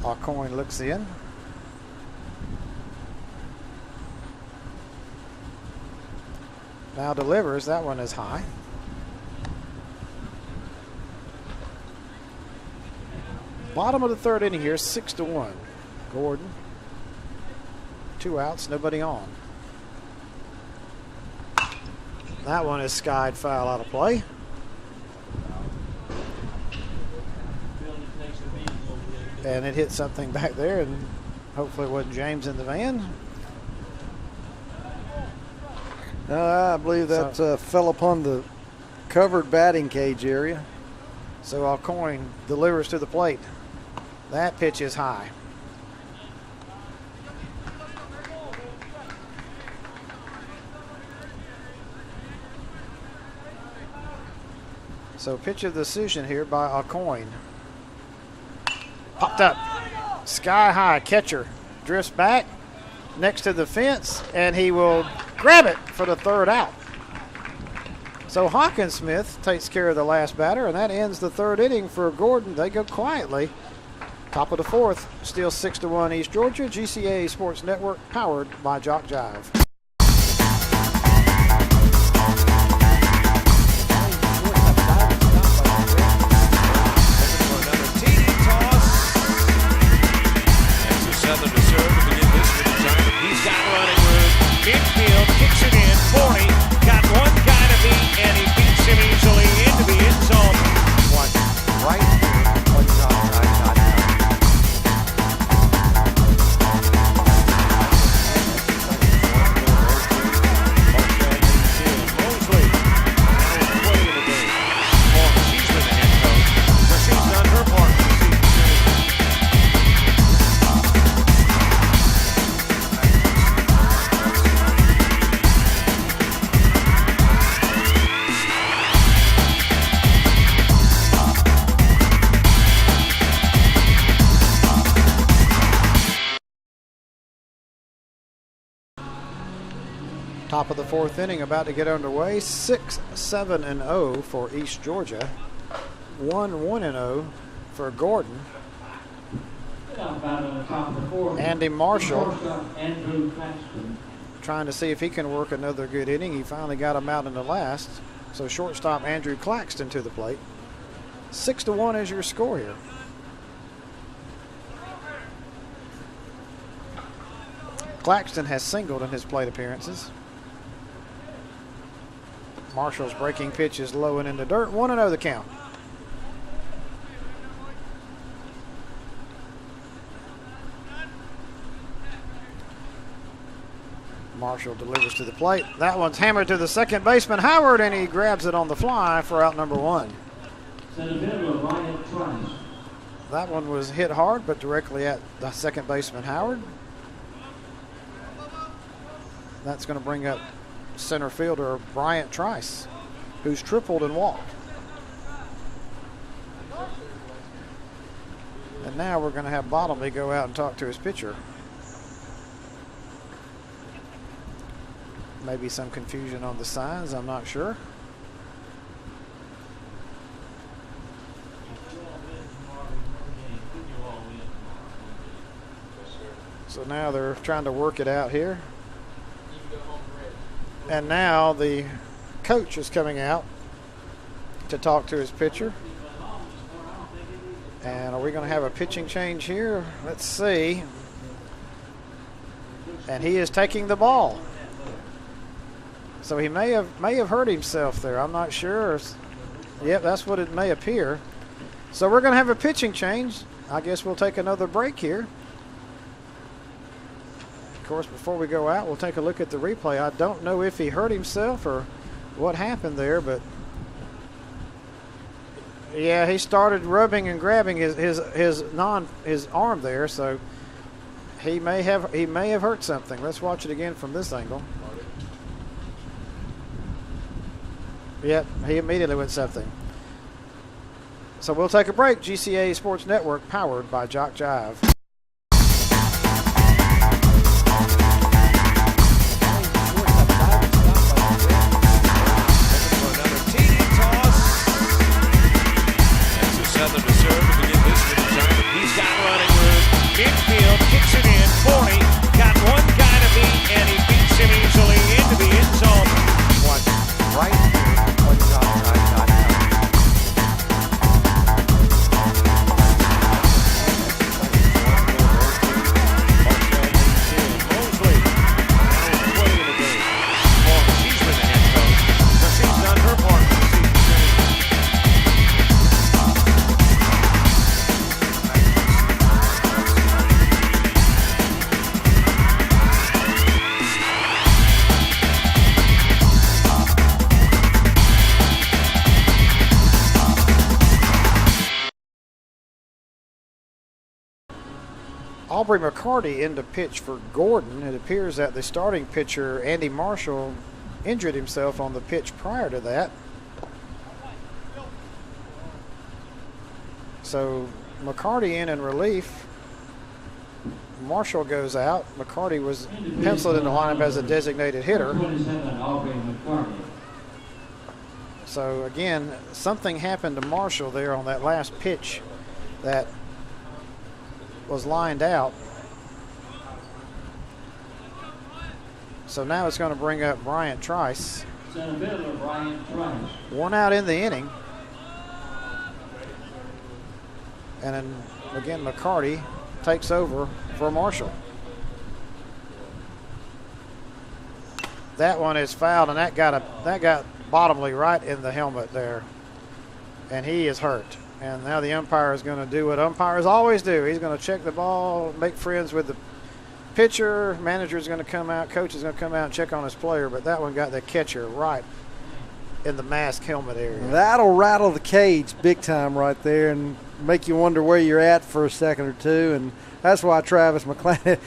Aucoin looks in. Now delivers. That one is high. Bottom of the third inning here, 6-1. Gordon. 2 outs, nobody on. That one is skied foul out of play. And it hit something back there, and hopefully it wasn't James in the van. I believe that fell upon the covered batting cage area. So Aucoin delivers to the plate. That pitch is high. So pitch of decision here by Aucoin. Popped up. Sky high. Catcher drifts back next to the fence, and he will grab it for the third out. So Hawkinsmith takes care of the last batter, and that ends the third inning for Gordon. They go quietly. Top of the fourth, still 6-1 East Georgia. GCAA Sports Network, powered by Jock Jive. Midfield kicks it in, 40, got one guy to beat, and he beats him easily into the end zone. Watch right here on Mosley, now is way in the game. Well, she's been the head coach, but she's done her part this season. Top of the fourth inning about to get underway. 6-7-0 for East Georgia. 1-1-0 for Gordon. Andy Marshall trying to see if he can work another good inning. He finally got him out in the last. So shortstop Andrew Claxton to the plate. 6-1 is your score here. Claxton has singled in his plate appearances. Marshall's breaking pitch is low and in the dirt. 1-0 the count. Marshall delivers to the plate. That one's hammered to the second baseman, Howard, and he grabs it on the fly for out number one. That one was hit hard, but directly at the second baseman, Howard. That's going to bring up center fielder Bryant Trice, who's tripled and walked. And now we're going to have Bottomley go out and talk to his pitcher. Maybe some confusion on the signs, I'm not sure. So now they're trying to work it out here. And now the coach is coming out to talk to his pitcher. And are we going to have a pitching change here? Let's see. And he is taking the ball. So he may have hurt himself there. I'm not sure. Yep, that's what it may appear. So we're going to have a pitching change. I guess we'll take another break here. Of course, before we go out, we'll take a look at the replay. I don't know if he hurt himself or what happened there, but yeah, he started rubbing and grabbing his arm there, so he may have hurt something. Let's watch it again from this angle. Yep, he immediately went something. So we'll take a break. GCA Sports Network, powered by Jock Jive. Southern to serve to begin this with the time. He's got running room. Infield kicks it in. 40. Got one guy to beat, and he beats him easily into the end zone. Watch right here on JockJive.com. Mosley. Now is 20 in the game. Well, she's been the head coach, but she's done her part for the season. Aubrey McCarty in to pitch for Gordon. It appears that the starting pitcher, Andy Marshall, injured himself on the pitch prior to that. So McCarty in relief. Marshall goes out. McCarty was penciled in the lineup as a designated hitter. So again, something happened to Marshall there on that last pitch that was lined out. So now it's going to bring up Bryant Trice. One out in the inning. And then again, McCarty takes over for Marshall. That one is fouled, and that got Bottomley right in the helmet there. And he is hurt. And now the umpire is going to do what umpires always do. He's going to check the ball, make friends with the pitcher. Manager is going to come out. Coach is going to come out and check on his player. But that one got the catcher right in the mask helmet area. That'll rattle the cage big time right there and make you wonder where you're at for a second or two. And that's why Travis got a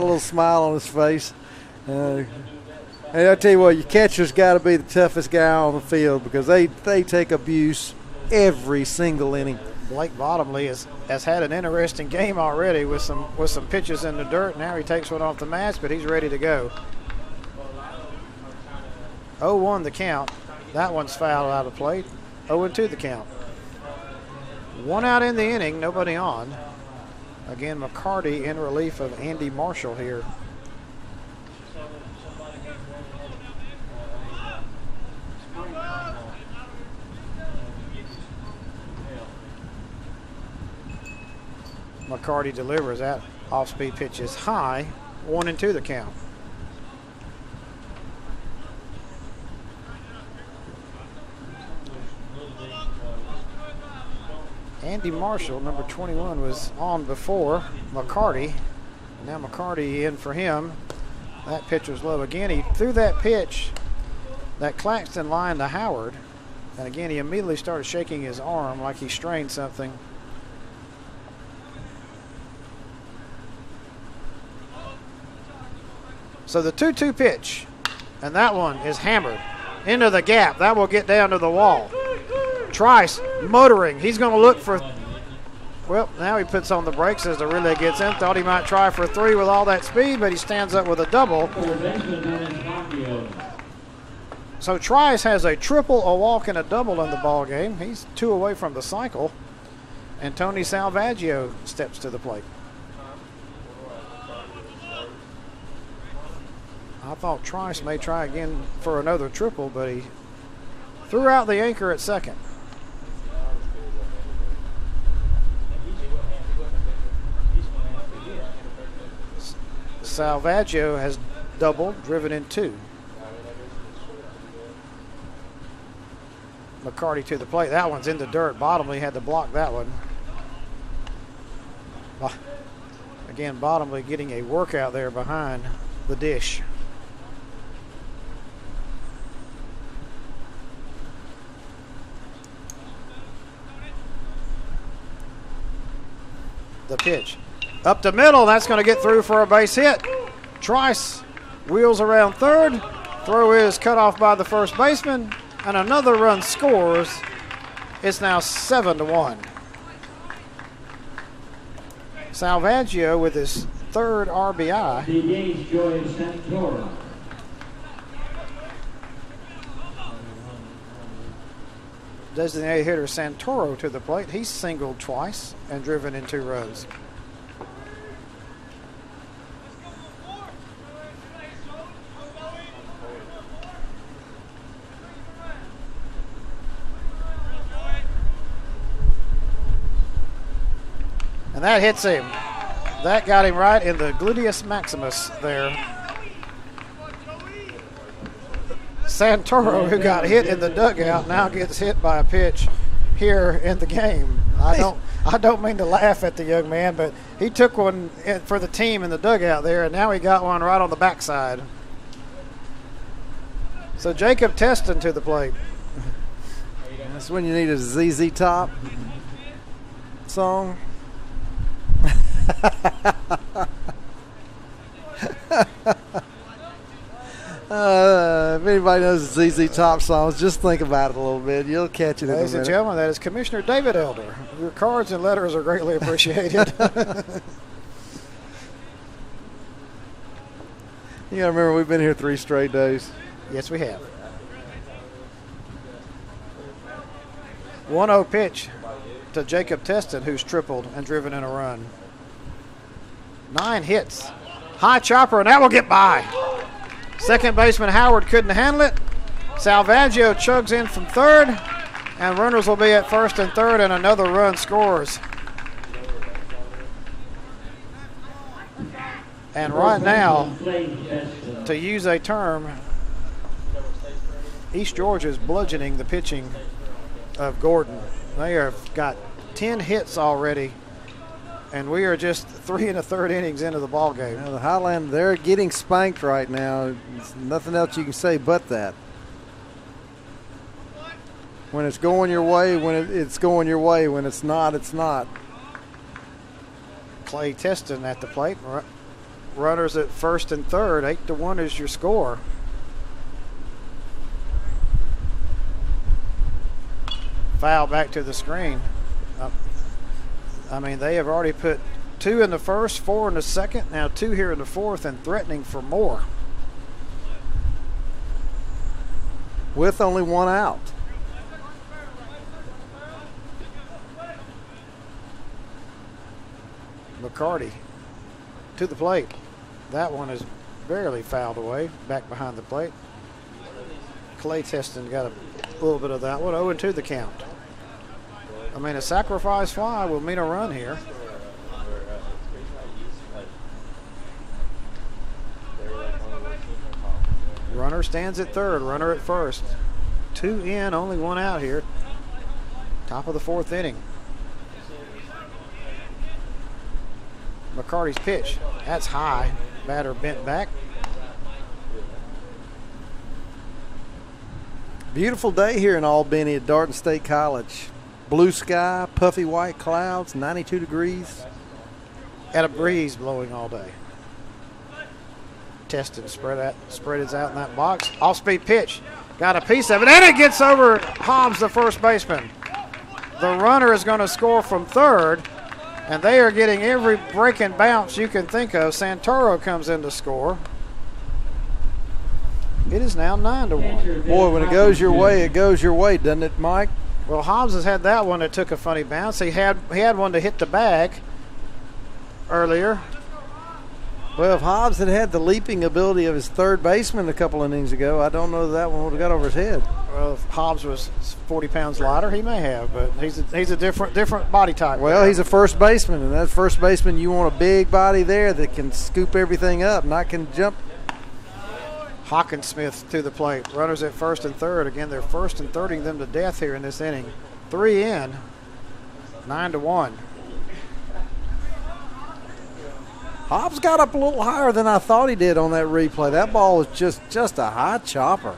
little smile on his face. And I tell you what, your catcher's got to be the toughest guy on the field because they take abuse every single inning. Blake Bottomley has had an interesting game already with some pitches in the dirt. Now he takes one off the mask, but he's ready to go. 0-1 the count. That one's fouled out of play. 0-2 the count. 1 out in the inning, nobody on. Again, McCarty in relief of Andy Marshall here. McCarty delivers. That off-speed pitch is high. 1-2 the count. Andy Marshall, number 21, was on before McCarty. Now McCarty in for him. That pitch was low. Again, he threw that pitch, that Claxton line to Howard. And again, he immediately started shaking his arm like he strained something. So the 2-2 pitch, and that one is hammered into the gap. That will get down to the wall. Trice motoring. He's going to look for, well, now he puts on the brakes as the relay gets in. Thought he might try for 3 with all that speed, but he stands up with a double. So Trice has a triple, a walk, and a double in the ball game. He's 2 away from the cycle. And Tony Salvaggio steps to the plate. I thought Trice may try again for another triple, but he threw out the anchor at second. Salvaggio has doubled, driven in 2. McCarty to the plate. That one's in the dirt. Bottomley had to block that one. Again, Bottomley getting a workout there behind the dish. The pitch up the middle. That's going to get through for a base hit. Trice wheels around third. Throw is cut off by the first baseman, and another run scores. It's now 7-1. Salvaggio with his 3rd RBI. DH Joey Santoro. Designated hitter Santoro to the plate. He's singled twice and driven in 2 runs. And that hits him. That got him right in the gluteus maximus there. Santoro, who got hit in the dugout, now gets hit by a pitch here in the game. I don't mean to laugh at the young man, but he took one for the team in the dugout there, and now he got one right on the backside. So Jacob Teston to the plate. That's when you need a ZZ Top song. If anybody knows the ZZ Top songs, just think about it a little bit. You'll catch it in a minute. Ladies and gentlemen, that is Commissioner David Elder. Your cards and letters are greatly appreciated. You gotta remember, we've been here 3 straight days. Yes, we have. 1-0 pitch to Jacob Teston, who's tripled and driven in a run. 9 hits. High chopper, and that will get by. Second baseman Howard couldn't handle it. Salvaggio chugs in from third, and runners will be at first and third, and another run scores. And right now, to use a term, East Georgia is bludgeoning the pitching of Gordon. They have got 10 hits already, and we are just 3 1/3 innings into the ball game. Now the Highland, they're getting spanked right now. There's nothing else you can say but that. When it's going your way, it's going your way. When it's not, it's not. Clay Teston at the plate. Runners at first and third. 8-1 is your score. Foul back to the screen. I mean, they have already put 2 in the first, 4 in the second, now 2 here in the fourth, and threatening for more. with only one out. McCarty to the plate. That one is barely fouled away, back behind the plate. Clay Teston got a little bit of that one. 0-2 the count. I mean, a sacrifice fly will mean a run here. Runner stands at third, runner at first. 2 in, only 1 out here. Top of the 4th inning. McCarty's pitch. That's high. Batter bent back. Beautiful day here in Albany at Darton State College. Blue sky, puffy white clouds, 92 degrees. Had a breeze blowing all day. Tested, spread it out in that box. Off-speed pitch. Got a piece of it, and it gets over Hobbs, the first baseman. The runner is going to score from third, and they are getting every break and bounce you can think of. Santoro comes in to score. It is now 9-1. Boy, when it goes your way, doesn't it, Mike? Well, Hobbs has had that one that took a funny bounce. He had one to hit the bag earlier. Well, if Hobbs had the leaping ability of his third baseman a couple innings ago, I don't know that one would have got over his head. Well, if Hobbs was 40 pounds lighter, he may have, but he's a different body type. Well, he's a first baseman, and that first baseman, you want a big body there that can scoop everything up, not can jump. Hawkinsmith to the plate. Runners at first and third. Again, they're first and thirding them to death here in this inning. 3 in, 9-1. Hobbs got up a little higher than I thought he did on that replay. That ball was just a high chopper.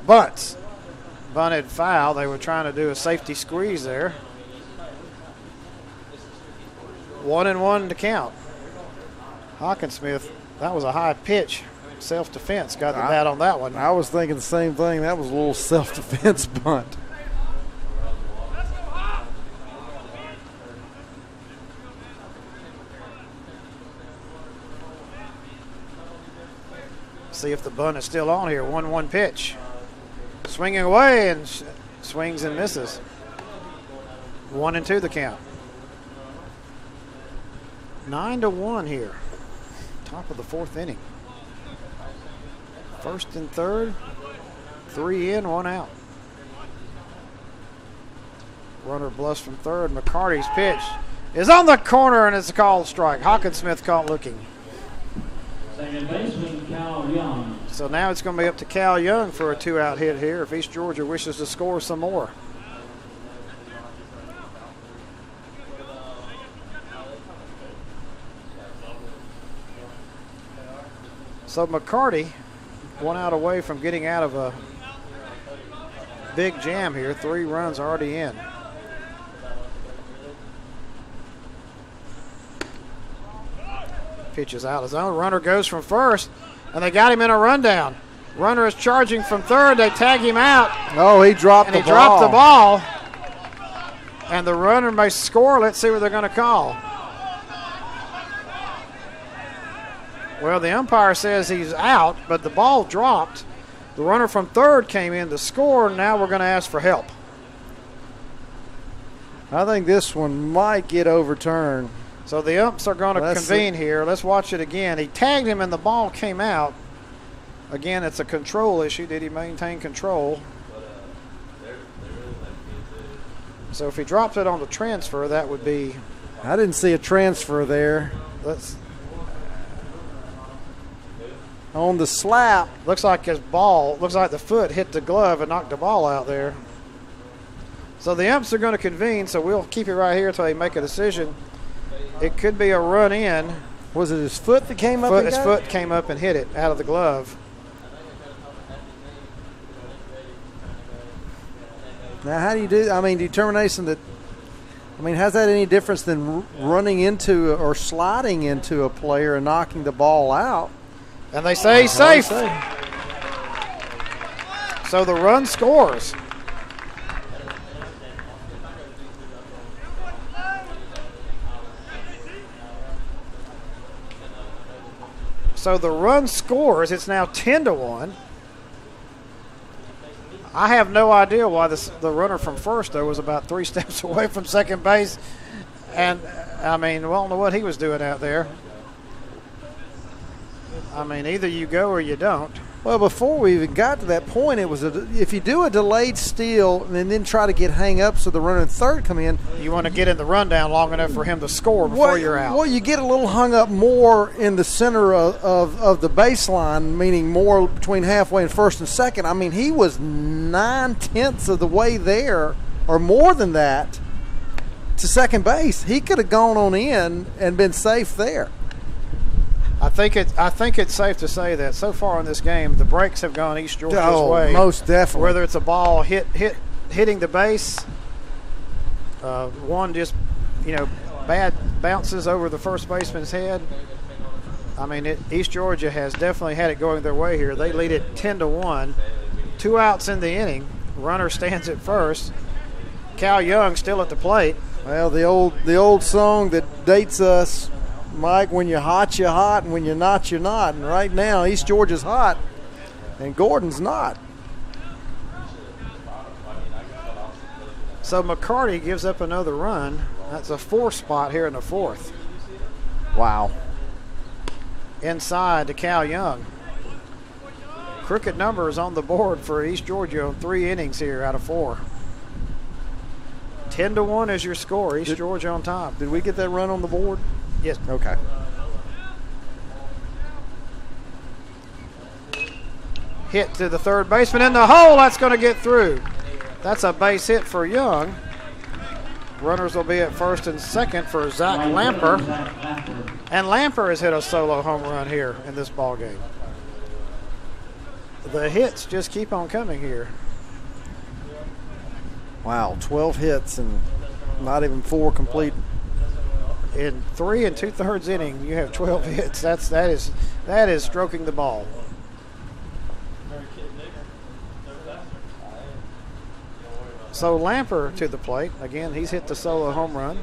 Bunts. Bunted foul. They were trying to do a safety squeeze there. 1-1 to count. Hawkinsmith, that was a high pitch. Self-defense. Got the bat on that one. I was thinking the same thing. That was a little self-defense bunt. See if the bunt is still on here. 1-1 pitch. Swinging away and swings and misses. 1-2 the count. 9-1 here. Top of the 4th inning. First and third. 3 in, 1 out. Runner bluffs from third. McCarty's pitch is on the corner and it's a called strike. Hawkinsmith caught looking. Second baseman, Cal Young. So now it's going to be up to Cal Young for a 2-out hit here if East Georgia wishes to score some more. So McCarty, 1 out away from getting out of a big jam here. 3 runs already in. Pitches out his own. Runner goes from first, and they got him in a rundown. Runner is charging from third. They tag him out. Oh, he dropped the ball. And he dropped the ball. And the runner may score. Let's see what they're going to call. Well, the umpire says he's out, but the ball dropped. The runner from third came in to score. Now we're going to ask for help. I think this one might get overturned. So the umps are going to convene here. Let's watch it again. He tagged him and the ball came out. Again, it's a control issue. Did he maintain control? So if he drops it on the transfer, that would be... I didn't see a transfer there. On the slap. Looks like his ball, looks like the foot hit the glove and knocked the ball out there. So the umps are going to convene, so we'll keep it right here until they make a decision. It could be a run in. Was it his foot that came up? His foot came up and hit it out of the glove. Now, how do you do? I mean, determination that. I mean, how's that any difference than running into or sliding into a player and knocking the ball out? And they say he's safe. So the run scores. So the run scores. It's now 10-1. I have no idea why the runner from first, though, was about 3 steps away from second base. And, I mean, well, I don't know what he was doing out there. I mean, either you go or you don't. Well, before we even got to that point, it was if you do a delayed steal and then try to get hang up so the runner in third come in. You want to get in the rundown long enough for him to score before you're out. Well, you get a little hung up more in the center of the baseline, meaning more between halfway and first and second. I mean, he was 9/10 of the way there, or more than that, to second base. He could have gone on in and been safe there. I think it's safe to say that so far in this game, the breaks have gone East Georgia's way. Most definitely. Whether it's a ball hitting the base, one just bad bounces over the first baseman's head. I mean, East Georgia has definitely had it going their way here. They lead it 10-1. 2 outs in the inning. Runner stands at first. Cal Young still at the plate. Well, the old song that dates us, Mike, when you're hot, you're hot, and when you're not, you're not. And right now, East Georgia's hot, and Gordon's not. So McCarty gives up another run. That's a 4 spot here in the 4th. Wow. Inside to Cal Young. Crooked numbers on the board for East Georgia on 3 innings here out of 4. 10-1 is your score. East Georgia on top. Did we get that run on the board? Yes. Okay. Hit to the third baseman in the hole. That's going to get through. That's a base hit for Young. Runners will be at first and second for Zach Lamper. And Lamper has hit a solo home run here in this ball game. The hits just keep on coming here. Wow, 12 hits and not even 4 complete. In 3 2/3 inning, you have 12 hits. That is stroking the ball. So Lamper to the plate. Again, he's hit the solo home run.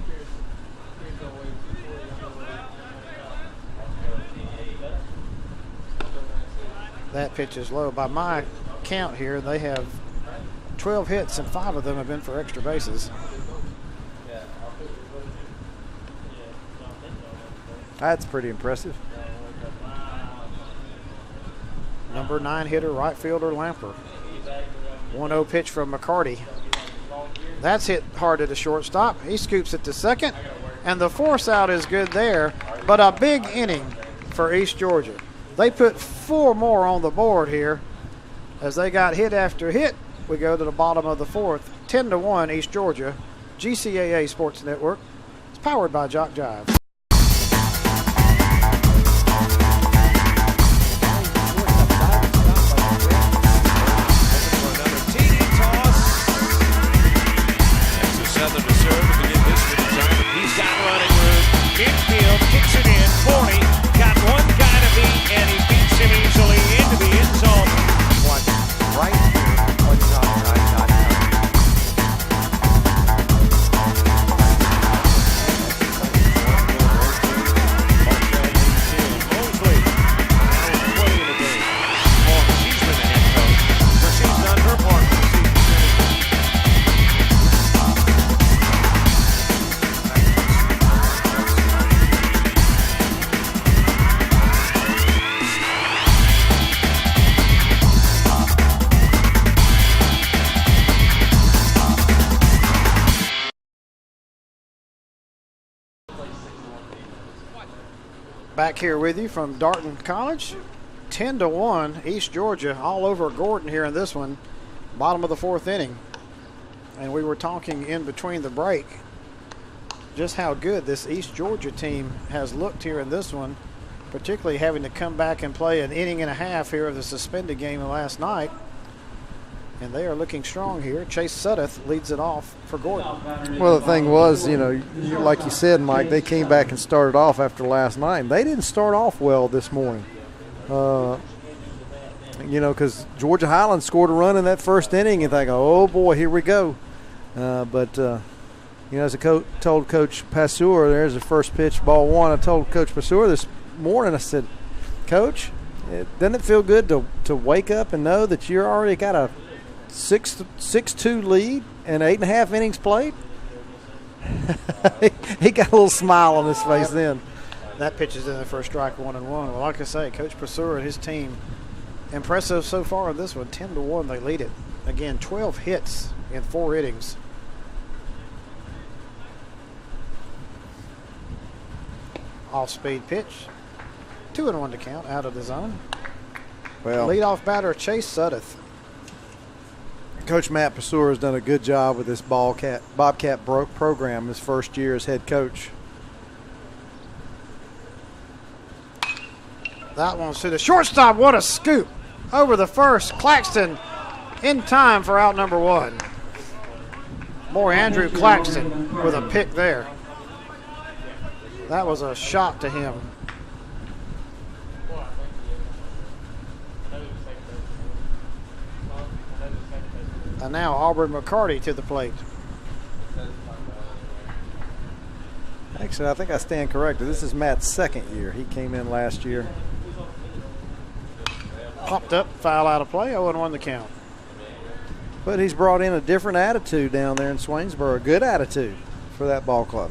That pitch is low. By my count here, they have 12 hits and 5 of them have been for extra bases. That's pretty impressive. Number 9 hitter, right fielder Lamper. 1-0 pitch from McCarty. That's hit hard to the shortstop. He scoops it to second, and the force out is good there, but a big inning for East Georgia. They put 4 more on the board here as they got hit after hit. We go to the bottom of the 4th. 10-1 East Georgia. GCAA Sports Network. It's powered by Jock Jive. Southern to serve to begin this one. He's got running room. Infield kicks it in. 40. Got one guy to beat, and he beats him easily into the end zone. One right here on Topside.com. Mosley. Now 20 in the game. She's been the head coach. But she's done her part for the season. Back here with you from Darton College. 10-1 East Georgia all over Gordon here in this one. Bottom of the 4th inning. And we were talking in between the break just how good this East Georgia team has looked here in this one, particularly having to come back and play an inning and a half here of the suspended game of last night. And they are looking strong here. Chase Suddeth leads it off for Gordon. Well, the thing was, like you said, Mike, they came back and started off after last night. They didn't start off well this morning. Because Georgia Highlands scored a run in that first inning and think, oh, boy, here we go. But as I told Coach Passeur, there's the first pitch, ball 1. I told Coach Passeur this morning, I said, Coach, doesn't it feel good to wake up and know that you already got a 6-2 lead and 8.5 innings played? He got a little smile on his face then. That pitch is in the first strike, 1-1. Well, like I say, Coach Pursuer and his team, impressive so far in this one. 10-1, they lead it. Again, 12 hits in 4 innings. Off-speed pitch. 2-1 to count, out of the zone. Well, Leadoff batter Chase Suddeth. Coach Matt Pursuer has done a good job with this Bobcat program his first year as head coach. That one's to the shortstop. What a scoop. Over the first. Claxton in time for out number 1. Boy, Andrew Claxton with a pick there. That was a shot to him. And now Aubrey McCarty to the plate. Actually, I think I stand corrected. This is Matt's second year. He came in last year. Popped up, foul out of play, 0-1 the count. But he's brought in a different attitude down there in Swainsboro. A good attitude for that ball club.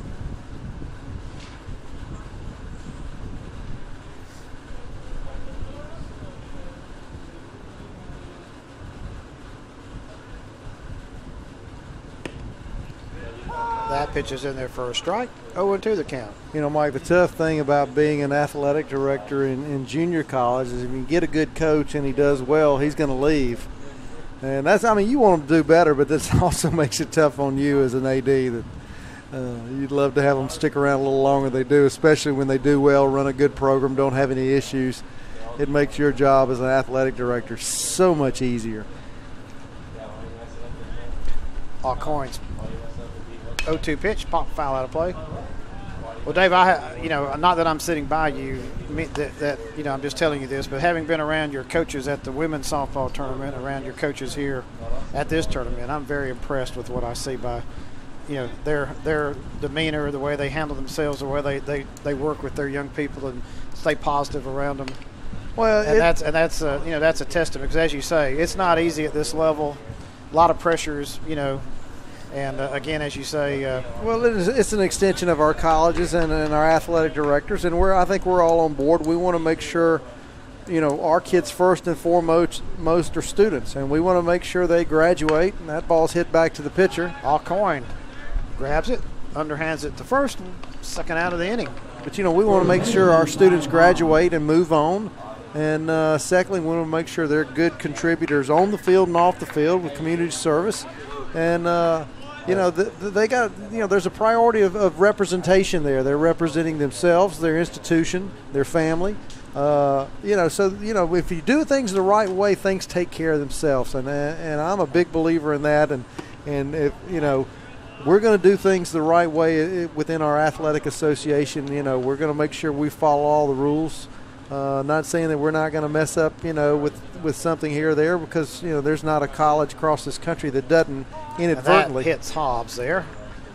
That pitch is in there for a strike, 0-2 the count. You know, Mike, the tough thing about being an athletic director in junior college is if you get a good coach and he does well, he's going to leave. And that's, I mean, you want them to do better, but this also makes it tough on you as an AD that you'd love to have them stick around a little longer than they do, especially when they do well, run a good program, don't have any issues. It makes your job as an athletic director so much easier. All coins. 0-2 pitch, pop foul out of play. Well, Dave, not that I'm sitting by you, I'm just telling you this, but having been around your coaches at the women's softball tournament, around your coaches here at this tournament, I'm very impressed with what I see by, their demeanor, the way they handle themselves, the way they work with their young people and stay positive around them. Well, that's a testament because, as you say, it's not easy at this level. A lot of pressures, And again, as you say, well, it's an extension of our colleges and our athletic directors, and I think we're all on board. We want to make sure, our kids first and foremost are students, and we want to make sure they graduate. And that ball's hit back to the pitcher. Alcoin grabs it, underhands it to first, second out of the inning. But we want to make sure our students graduate and move on. And secondly, we want to make sure they're good contributors on the field and off the field with community service. And they got, there's a priority of representation there. They're representing themselves, their institution, their family. If you do things the right way, things take care of themselves. And I'm a big believer in that. And if, we're going to do things the right way within our athletic association. We're going to make sure we follow all the rules. Not saying that we're not going to mess up, with something here or there, because there's not a college across this country that doesn't inadvertently. That hits Hobbs there.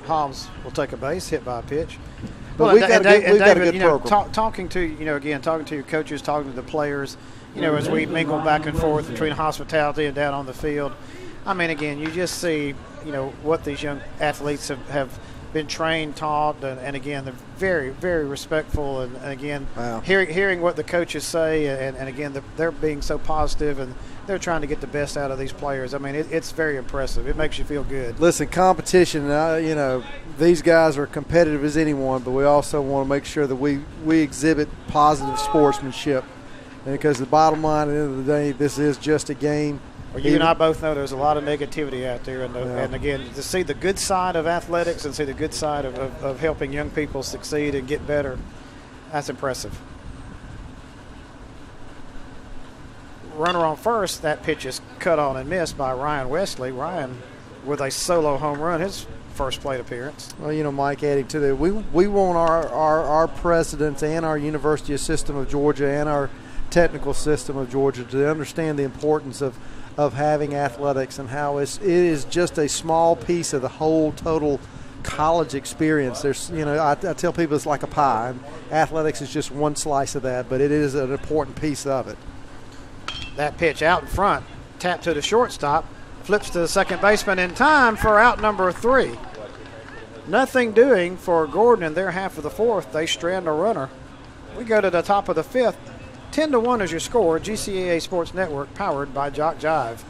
Hobbs will take a base, hit by a pitch. But we've got a good program. Talking to your coaches, talking to the players, as we mingle back and forth between hospitality and down on the field. I mean, again, you just see, what these young athletes have been trained, taught, and again, they're very, very respectful. And again, wow. hearing what the coaches say, and again, they're being so positive, and they're trying to get the best out of these players. I mean, it's very impressive. It makes you feel good. Listen, competition, these guys are competitive as anyone, but we also want to make sure that we exhibit positive sportsmanship. And because the bottom line, at the end of the day, this is just a game. Well, you and I both know there's a lot of negativity out there. And again, to see the good side of athletics and see the good side of helping young people succeed and get better, that's impressive. Runner on first, that pitch is cut on and missed by Ryan Wesley. Ryan with a solo home run, his first plate appearance. Well, Mike, adding to that, we want our presidents and our University System of Georgia and our technical system of Georgia to understand the importance of having athletics and how it is just a small piece of the whole total college experience. There's, I tell people it's like a pie. And athletics is just one slice of that, but it is an important piece of it. That pitch out in front, tap to the shortstop, flips to the second baseman in time for out number 3. Nothing doing for Gordon in their half of the 4th. They strand a runner. We go to the top of the 5th. 10-1 is your score. GCAA Sports Network, powered by Jock Jive.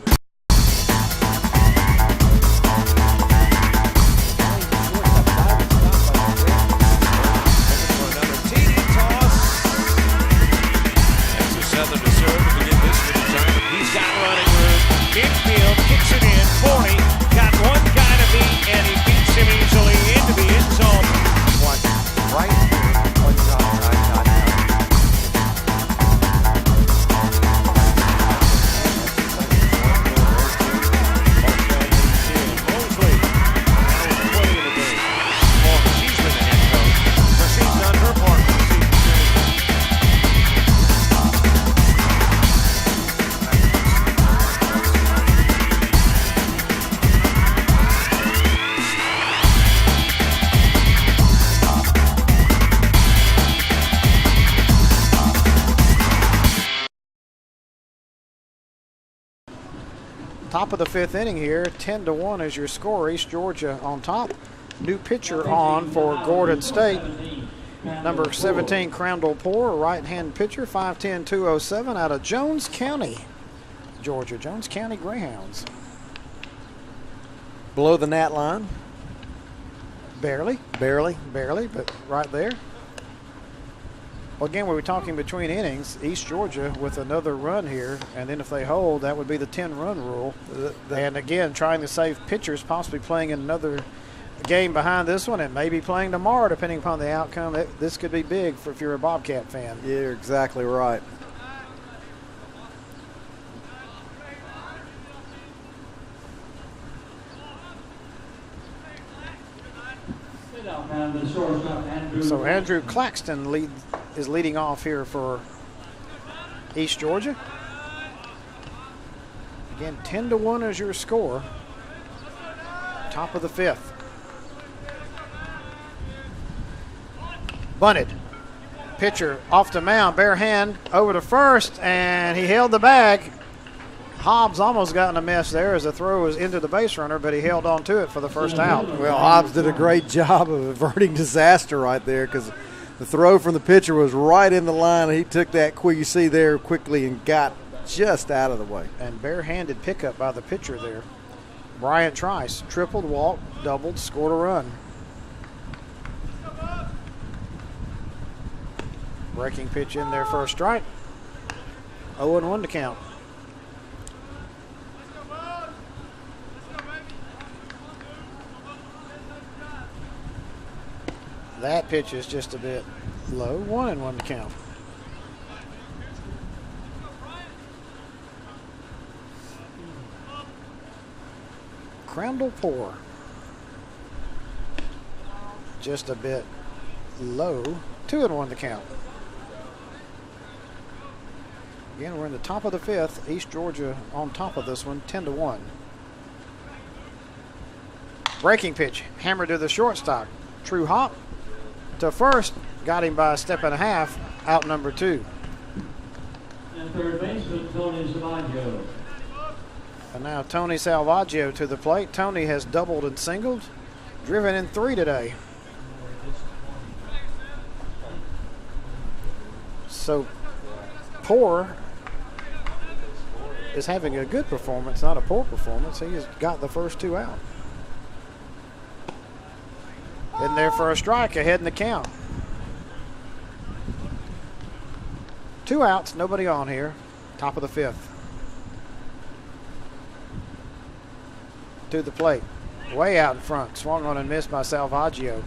Infield kicks it in, 40, got one guy to beat, and he beats him easily into the end zone. One right here on JockJive.com. Mosley, now with 20 in the game. Well, she's been the head coach, so she's done her part for the season. Top of the 5th inning here, 10-1 is your score. East Georgia on top. New pitcher on for Gordon State. Number 17, Crandall Poor, right-hand pitcher, 5'10", 207 out of Jones County, Georgia. Jones County Greyhounds. Below the gnat line. Barely, but right there. Well, again, we were talking between innings. East Georgia with another run here, and then if they hold, that would be the 10-run rule. And again, trying to save pitchers, possibly playing in another game behind this one, and maybe playing tomorrow, depending upon the outcome. This could be big if you're a Bobcat fan. Yeah, you're exactly right. So Andrew Claxton is leading off here for East Georgia. Again, 10-1 is your score. Top of the 5th. Bunted. Pitcher off the mound, bare hand over to first, and he held the bag. Hobbs almost got in a mess there as the throw was into the base runner, but he held on to it for the first out. Well, Hobbs did a great job of averting disaster right there because the throw from the pitcher was right in the line. And he took that you see there quickly and got just out of the way. And barehanded pickup by the pitcher there. Bryant Trice tripled, walked, doubled, scored a run. Breaking pitch in there for a strike. 0-1 to count. That pitch is just a bit low. 1-1 to count. Crandall Poor. Just a bit low. 2-1 to count. Again, we're in the top of the 5th. East Georgia on top of this one, 10-1. Breaking pitch, hammered to the shortstop. True hop to first, got him by a step and a half, out number 2. And third baseman, Tony Salvaggio. And now Tony Salvaggio to the plate. Tony has doubled and singled, driven in 3 today. So Poor is having a good performance, not a poor performance. He has got the first 2 out. In there for a strike, ahead in the count. 2 outs, nobody on here. Top of the 5th. To the plate. Way out in front. Swung on and missed by Salvaggio.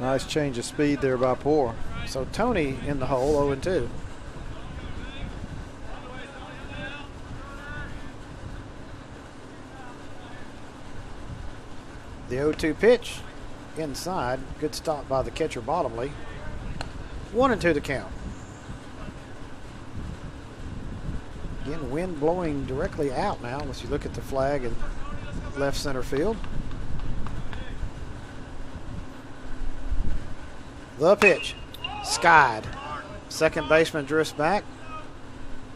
Nice change of speed there by Poor. So Tony in the hole, 0-2. The 0-2 pitch inside. Good stop by the catcher Bottomley. 1-2 to count. Again, wind blowing directly out now once you look at the flag in left center field. The pitch. Skied. Second baseman drifts back.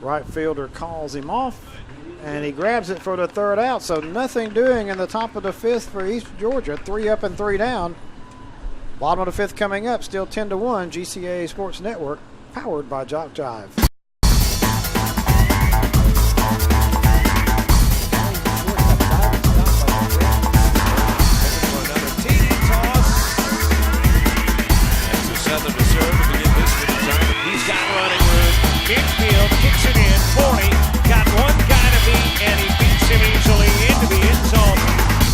Right fielder calls him off, and he grabs it for the third out. So nothing doing in the top of the fifth for East Georgia. 3 up and 3 down. Bottom of the fifth coming up. Still 10-1. GCAA Sports Network, powered by Jock Jive. Southern to serve to begin this fifth assignment. He's got running room. Infield kicks it in. 40. Got one guy to beat, and he beats him easily into the end zone.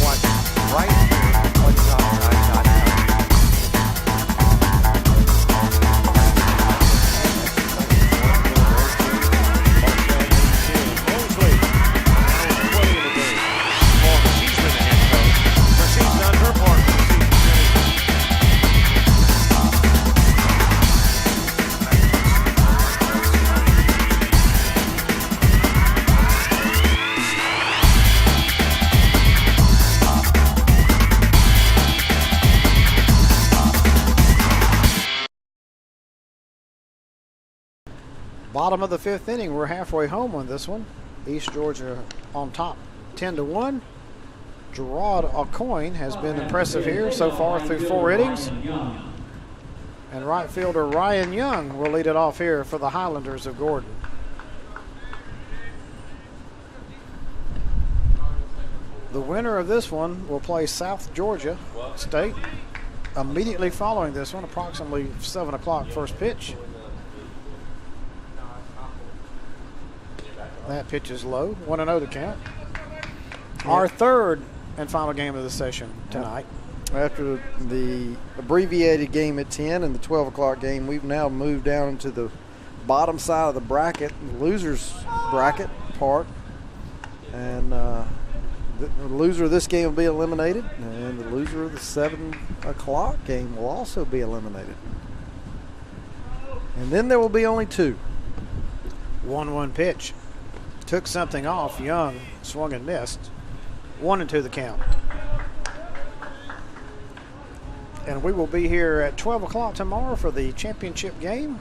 Watch right here on JockJive.com. Mosley now with 20 in the game. Well, she's been the head coach. But she's done her part for the season. Bottom of the fifth inning. We're halfway home on this one. East Georgia on top, 10-1. Gerard Aucoin has been impressive here so far through 4 innings. And right fielder Ryan Young will lead it off here for the Highlanders of Gordon. The winner of this one will play South Georgia State immediately following this one, approximately 7 o'clock first pitch. That pitch is low. 1-0 to count. Our third and final game of the session tonight. After the abbreviated game at 10 and the 12 o'clock game, we've now moved down into the bottom side of the bracket, the loser's bracket part. And the loser of this game will be eliminated, and the loser of the 7 o'clock game will also be eliminated. And then there will be only 2. 1-1 pitch. Took something off. Young swung and missed. 1-2 the count. And we will be here at 12 o'clock tomorrow for the championship game.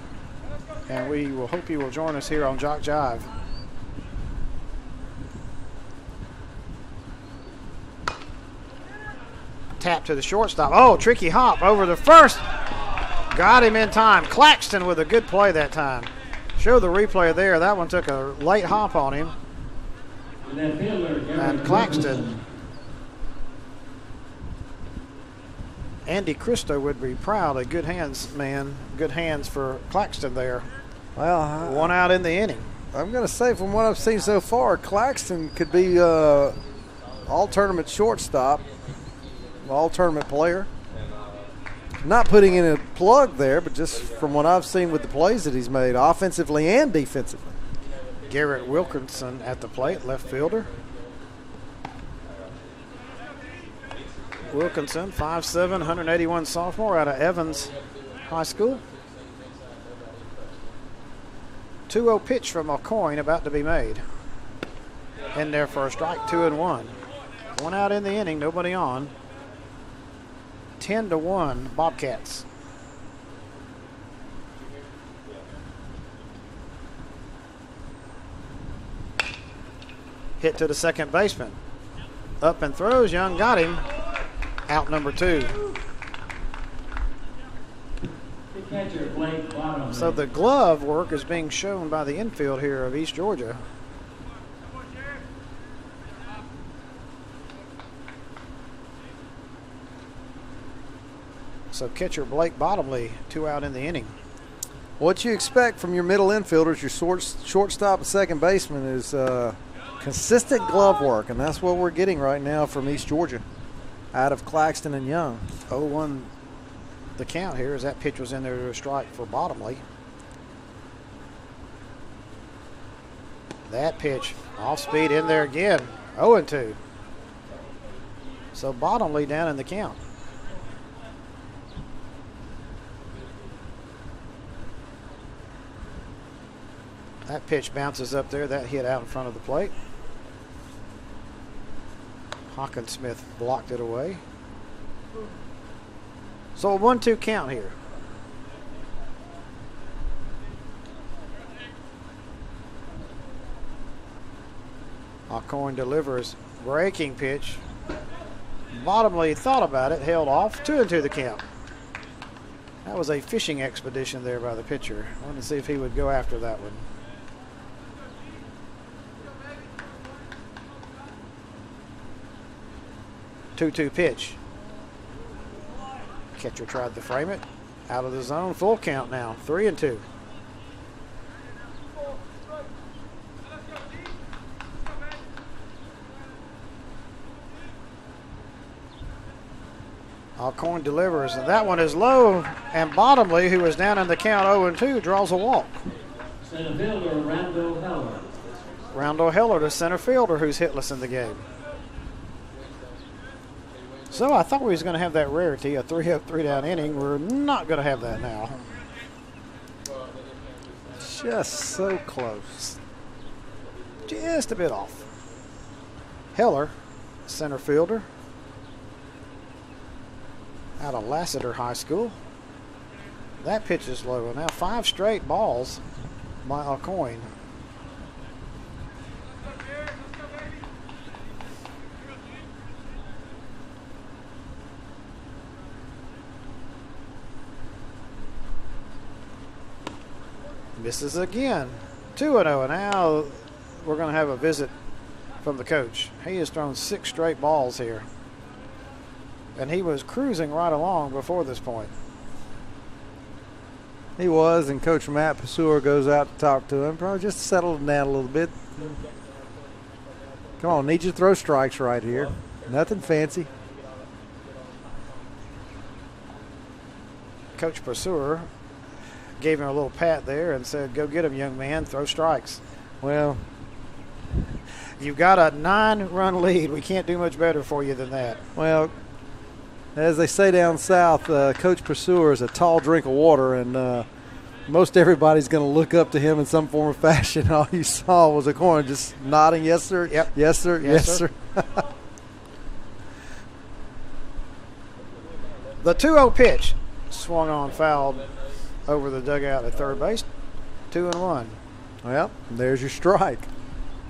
And we will hope you will join us here on Jock Jive. Tap to the shortstop. Oh, tricky hop over the first. Got him in time. Claxton with a good play that time. Show the replay there. That one took a late hop on him. And Claxton. Andy Cristo would be proud. A good hands man. Good hands for Claxton there. Well, 1 out in the inning. I'm going to say from what I've seen so far, Claxton could be all-tournament shortstop, all-tournament player. Not putting in a plug there, but just from what I've seen with the plays that he's made, offensively and defensively. Garrett Wilkinson at the plate, left fielder. Wilkinson, 5'7", 181 sophomore out of Evans High School. 2-0 pitch from Aucoin about to be made. In there for a strike, 2-1. 1 out in the inning, nobody on. 10-1 Bobcats. Hit to the second baseman. Up and throws. Young got him. Out number 2. So the glove work is being shown by the infield here of East Georgia. So catcher Blake Bottomley, 2 out in the inning. What you expect from your middle infielders, your shortstop and second baseman, is consistent glove work, and that's what we're getting right now from East Georgia out of Claxton and Young. 0-1 the count here as that pitch was in there to a strike for Bottomley. That pitch off speed in there again. 0-2. So Bottomley down in the count. That pitch bounces up there. That hit out in front of the plate. Hawkinsmith blocked it away. So a 1-2 count here. Alcoin delivers. Breaking pitch. Bottomley thought about it, held off. 2-2 the count. That was a fishing expedition there by the pitcher. I wanted to see if he would go after that one. Two-two pitch. Catcher tried to frame it. Out of the zone. Full count now. 3-2. Alcoin delivers, and that one is low, and Bottomley, who is down in the count 0-2, draws a walk. Center fielder, Randall Heller. Randall Heller, the center fielder, who's hitless in the game. So I thought we was going to have that rarity, a 3-up, 3-down inning. We're not going to have that now. Just so close. Just a bit off. Heller, center fielder, out of Lassiter High School. That pitch is low. Now 5 straight balls by Alcoin. Misses again. 2-0, and now we're going to have a visit from the coach. He has thrown 6 straight balls here. And he was cruising right along before this point. He was, and Coach Matt Pasur goes out to talk to him. Probably just settle him down a little bit. Come on, need you to throw strikes right here. Nothing fancy. Coach Pasur gave him a little pat there and said, go get him, young man, throw strikes. Well, you've got a 9-run lead. We can't do much better for you than that. Well, as they say down south, Coach Pasur is a tall drink of water, and most everybody's going to look up to him in some form or fashion. All you saw was a corner just nodding, yes, sir, yep, yes, sir, yes, sir. The 2-0 pitch swung on, fouled over the dugout at third base. 2-1. Well, there's your strike.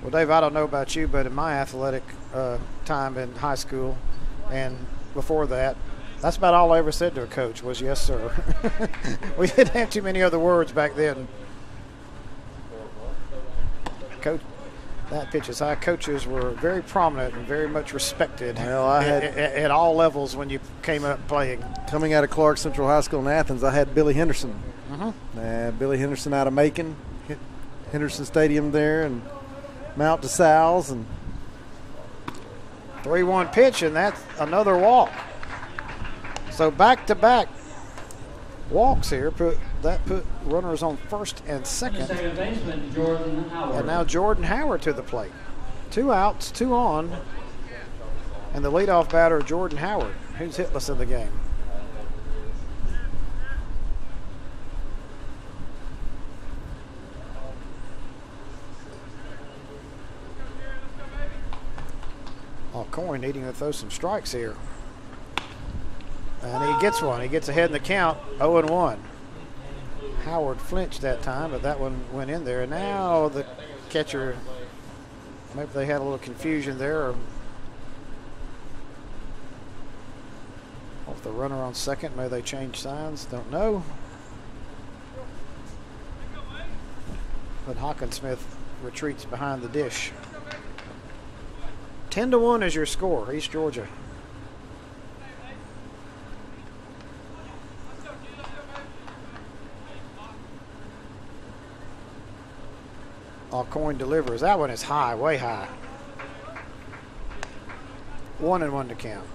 Well, Dave, I don't know about you, but in my athletic time in high school and before that, that's about all I ever said to a coach was yes, sir. We didn't have too many other words back then. Coach, that pitch is high. Coaches were very prominent and very much respected at all levels when you came up playing. Coming out of Clark Central High School in Athens, I had Billy Henderson. Billy Henderson out of Macon, Henderson Stadium there, and Mount DeSalles, and 3-1 pitch, and that's another walk. So back-to-back walks here put runners on first and second. Second baseman, Jordan Howard. And now Jordan Howard to the plate. 2 outs, 2 on, and the leadoff batter, Jordan Howard, who's hitless in the game. Alcoin needing to throw some strikes here. And he gets one. He gets ahead in the count, 0-1. Howard flinched that time, but that one went in there. And now the catcher, maybe they had a little confusion there. Or off the runner on second, maybe they changed signs, don't know. But Hawkinsmith retreats behind the dish. 10-1 is your score, East Georgia. Alcoin delivers. That one is high, way high. 1-1 to count.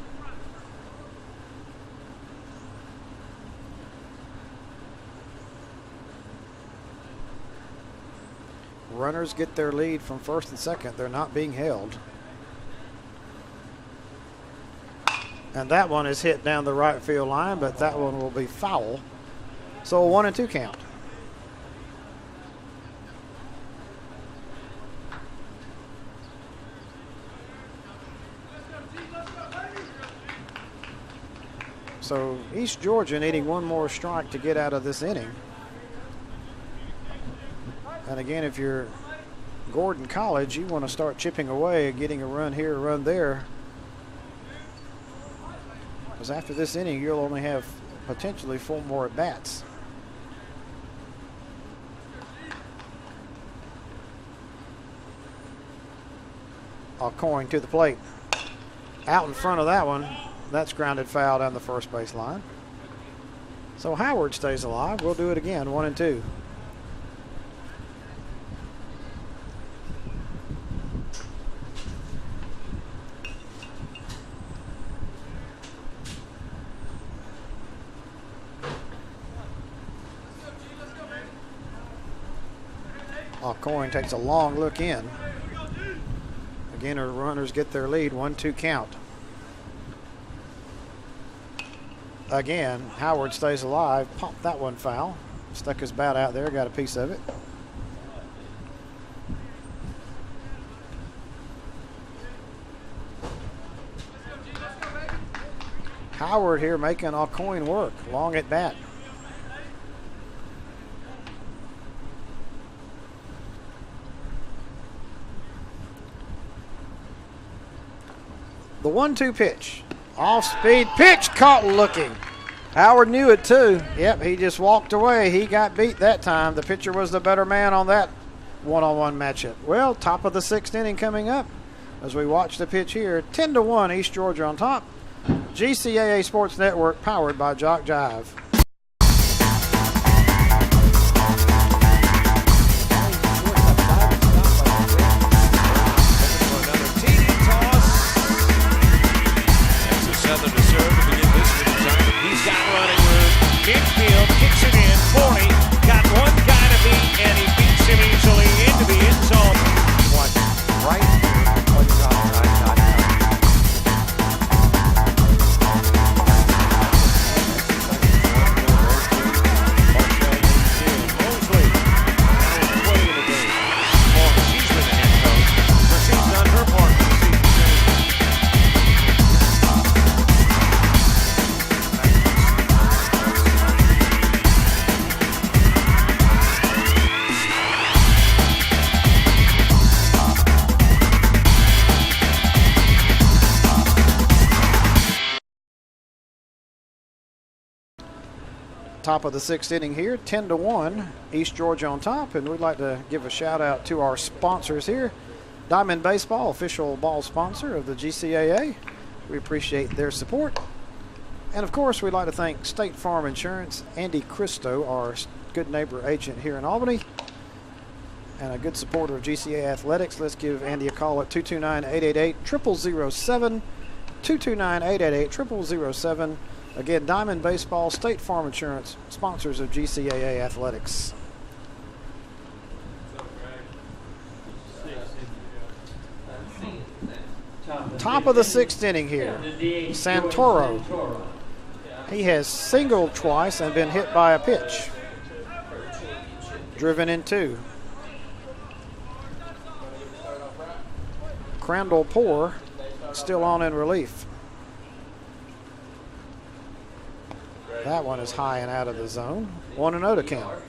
Runners get their lead from first and second. They're not being held. And that one is hit down the right field line, but that one will be foul. So a 1-2 count. So East Georgia needing one more strike to get out of this inning. And again, if you're Gordon College, you want to start chipping away and getting a run here, a run there. Because after this inning, you'll only have potentially 4 more at-bats. Alcoin to the plate. Out in front of that one. That's grounded foul down the first base line. So Howard stays alive. We'll do it again, 1-2. Alcoin takes a long look in. Again, our runners get their lead, 1-2 count. Again, Howard stays alive. Popped that one foul. Stuck his bat out there, got a piece of it. Howard here making Alcoin work. Long at bat. The 1-2 pitch. Off-speed pitch, caught looking. Howard knew it too. Yep, he just walked away. He got beat that time. The pitcher was the better man on that one-on-one matchup. Well, top of the 6th inning coming up as we watch the pitch here. 10-1, East Georgia on top. GCAA Sports Network powered by Jock Jive. Midfield kicks it in, 40, got one guy to beat, and he beats him easily into the end zone. Watch right here on Mosley, now with 20 in the game. Well, she's been the head coach, but she's done her part for the season. Top of the 6th inning here, 10-1, East Georgia on top, and we'd like to give a shout out to our sponsors here. Diamond Baseball, official ball sponsor of the GCAA. We appreciate their support. And of course, we'd like to thank State Farm Insurance, Andy Christo, our good neighbor agent here in Albany, and a good supporter of GCA Athletics. Let's give Andy a call at 229-888-0007, 229-888-0007. Again, Diamond Baseball, State Farm Insurance, sponsors of GCAA Athletics. Top of the 6th inning here. Santoro. He has singled twice and been hit by a pitch. Driven in 2. Crandall Poor still on in relief. That one is high and out of the zone. 1-0 to count.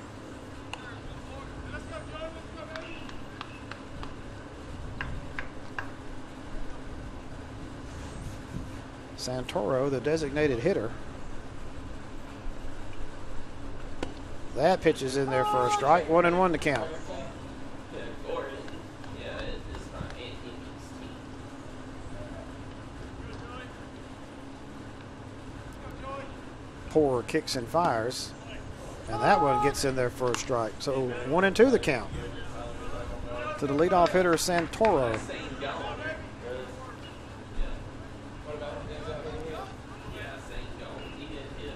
Santoro, the designated hitter. That pitch is in there for a strike. 1-1 to count. Poor kicks and fires, and that one gets in there for a strike. So 1-2 the count to the leadoff hitter Santoro.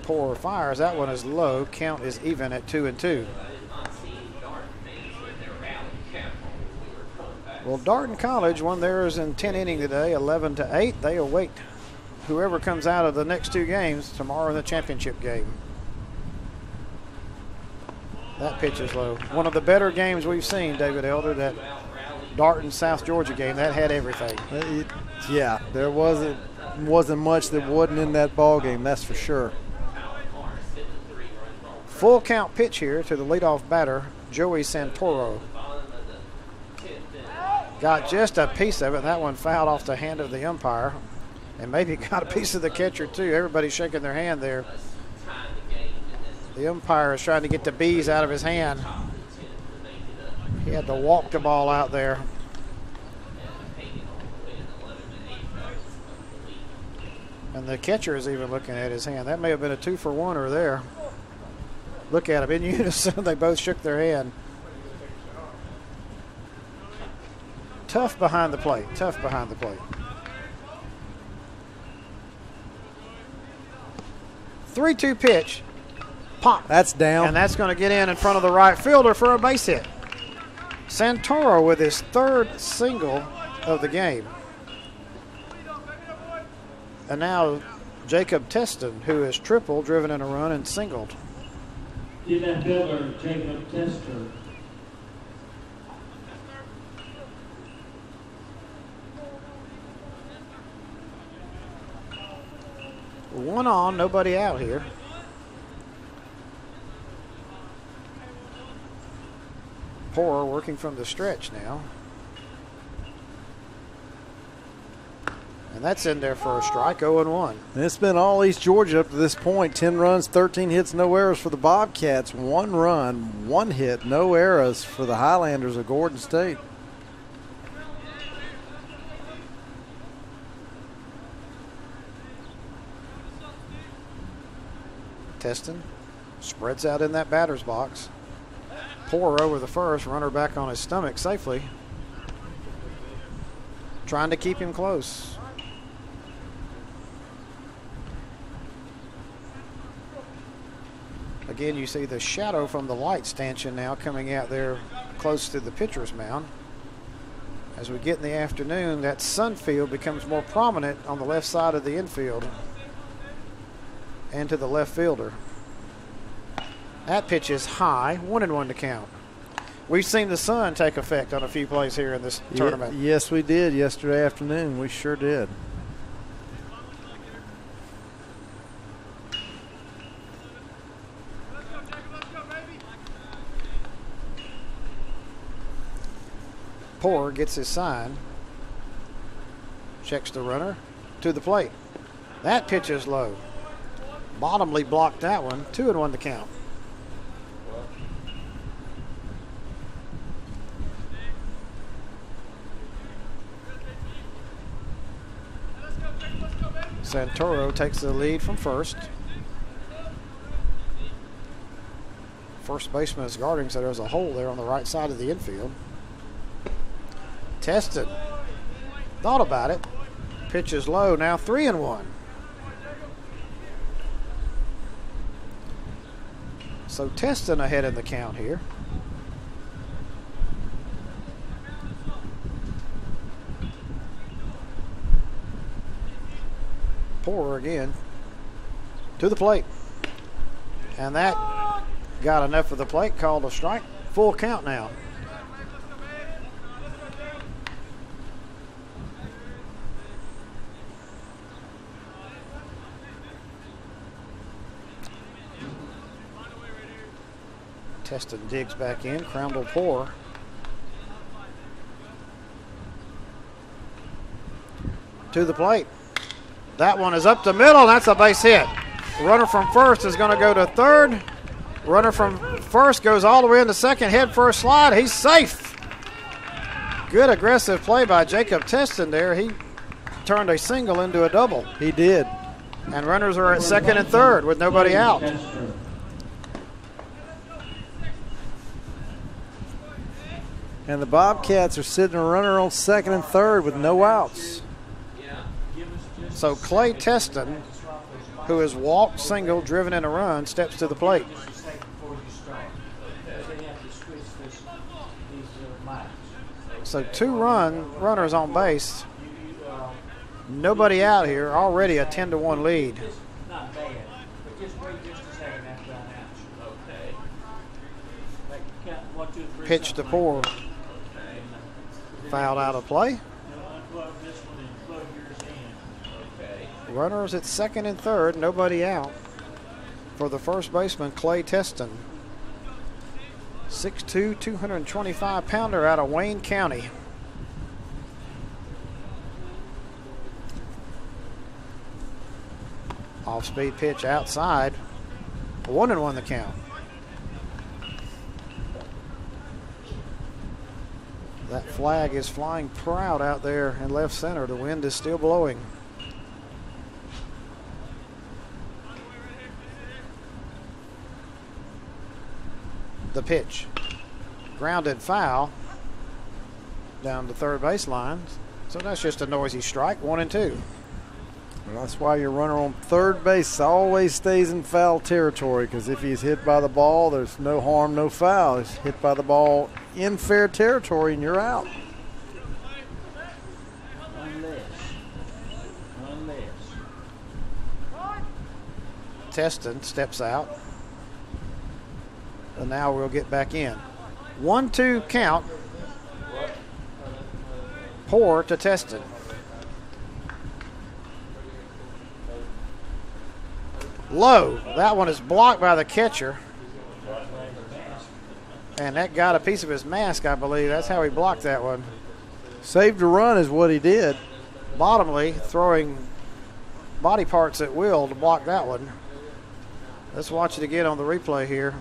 Poor fires. That one is low. Count is even at 2-2. Well, Darton College won theirs in 10 innings today, 11-8. They await whoever comes out of the next 2 games tomorrow in the championship game. That pitch is low. One of the better games we've seen, David Elder, that Darton South Georgia game. That had everything. Yeah, there wasn't much that wasn't in that ball game, that's for sure. Full count pitch here to the leadoff batter, Joey Santoro. got just a piece of it. That one fouled off the hand of the umpire, and maybe got a piece of the catcher too. Everybody's shaking their hand there. The umpire is trying to get the bees out of his hand. He had to walk the ball out there. And the catcher is even looking at his hand. That may have been a 2-for-1 there. Look at them in unison. They both shook their hand. Tough behind the plate. Tough behind the plate. 3-2 pitch. Pop. That's down. And that's going to get in front of the right fielder for a base hit. Santoro with his third single of the game. And now Jacob Teston, who has tripled, driven in a run, and singled. Left fielder Jacob Tester. One on, nobody out here. Poor working from the stretch now. And that's in there for a strike, 0-1. And it's been all East Georgia up to this point. 10 runs, 13 hits, no errors for the Bobcats. 1 run, 1 hit, no errors for the Highlanders of Gordon State. Teston spreads out in that batter's box. Poor over the first, runner back on his stomach safely. Trying to keep him close. Again, you see the shadow from the light stanchion now coming out there close to the pitcher's mound. As we get in the afternoon, that sun field becomes more prominent on the left side of the infield and to the left fielder. That pitch is high, 1-1 to count. We've seen the sun take effect on a few plays here in this tournament. Yes, we did yesterday afternoon. We sure did. Poor gets his sign. Checks the runner to the plate. That pitch is low. Bottomly blocked that one. 2-1 to count. Santoro takes the lead from first. First baseman is guarding, so there's a hole there on the right side of the infield. Tested. Thought about it. Pitch is low. Now 3-1. So Teston ahead in the count here. Poor again to the plate. And that got enough of the plate, called a strike. Full count now. Teston digs back in. Crandall Poor. To the plate. That one is up the middle. That's a base hit. Runner from first is going to go to third. Runner from first goes all the way into second. Head first slide. He's safe. Good aggressive play by Jacob Teston there. He turned a single into a double. He did. And runners are at second and third with nobody out. And the Bobcats are sitting a runner on second and third with no outs. So Clay Teston, who has walked, single, driven in a run, steps to the plate. So 2 runners on base. Nobody out here. Already a 10-1 lead. Not bad, but just wait just a second after I'm out. Okay. Pitch to Poor. Fouled out of play. Runners at second and third, nobody out for the first baseman, Clay Teston. 6'2", 225-pounder out of Wayne County. Off-speed pitch outside. 1-1 the count. That flag is flying proud out there in left center. The wind is still blowing. The pitch. Grounded foul down the third baseline. So that's just a noisy strike, 1-2. And that's why your runner on third base always stays in foul territory, because if he's hit by the ball, there's no harm, no foul. He's hit by the ball in fair territory, and you're out. One less. Teston steps out. And now we'll get back in. 1-2 count. Poor to Teston. Low. That one is blocked by the catcher. And that got a piece of his mask, I believe. That's how he blocked that one. Saved a run is what he did. Bottomley throwing body parts at will to block that one. Let's watch it again on the replay here.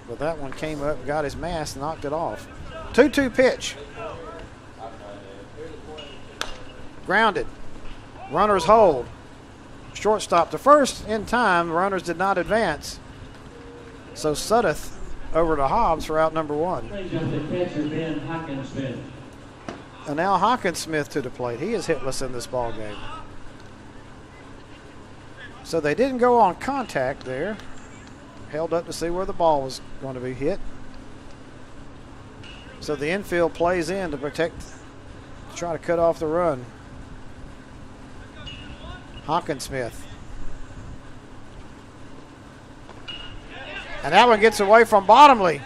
But that one came up, got his mask, knocked it off. 2-2 pitch. Grounded. Runners hold. Shortstop to first in time. Runners did not advance. So Suddeth over to Hobbs for out number 1. Brings up the catcher, Ben Hawkinsmith. And now Hawkinsmith to the plate. He is hitless in this ball game. So they didn't go on contact there. Held up to see where the ball was going to be hit. So the infield plays in to protect, to try to cut off the run. Hawkinsmith. And that one gets away from Bottomley.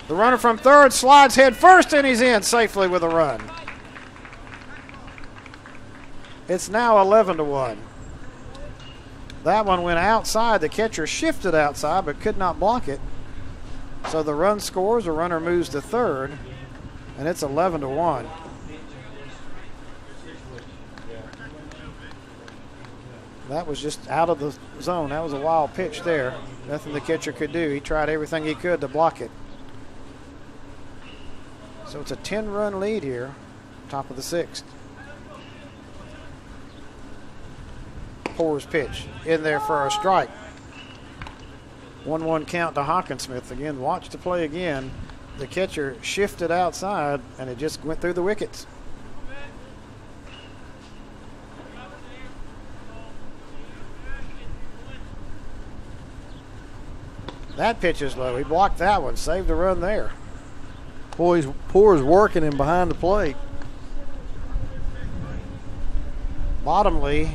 The runner from third slides head first, and he's in safely with a run. It's now 11-1. That one went outside. The catcher shifted outside but could not block it. So the run scores. The runner moves to third, and it's 11-1. That was just out of the zone. That was a wild pitch there. Nothing the catcher could do. He tried everything he could to block it. So it's a 10-run lead here, top of the 6th. Poor's pitch in there for a strike. 1-1 count to Hawkinsmith. Again, watch the play again. The catcher shifted outside, and it just went through the wickets. That pitch is low. He blocked that one, saved the run there. Boy, Poor's working him behind the plate. Bottomley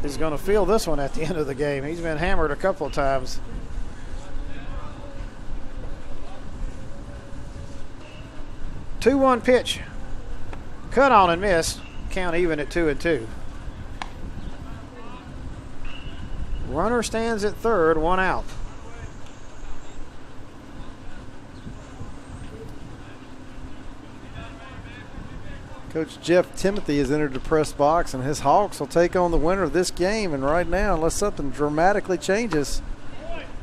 is going to feel this one at the end of the game. He's been hammered a couple of times. Two-one pitch. Cut on and miss. Count even at 2-2. Runner stands at third, 1 out. Coach Jeff Timothy has entered the press box, and his Hawks will take on the winner of this game. And right now, unless something dramatically changes,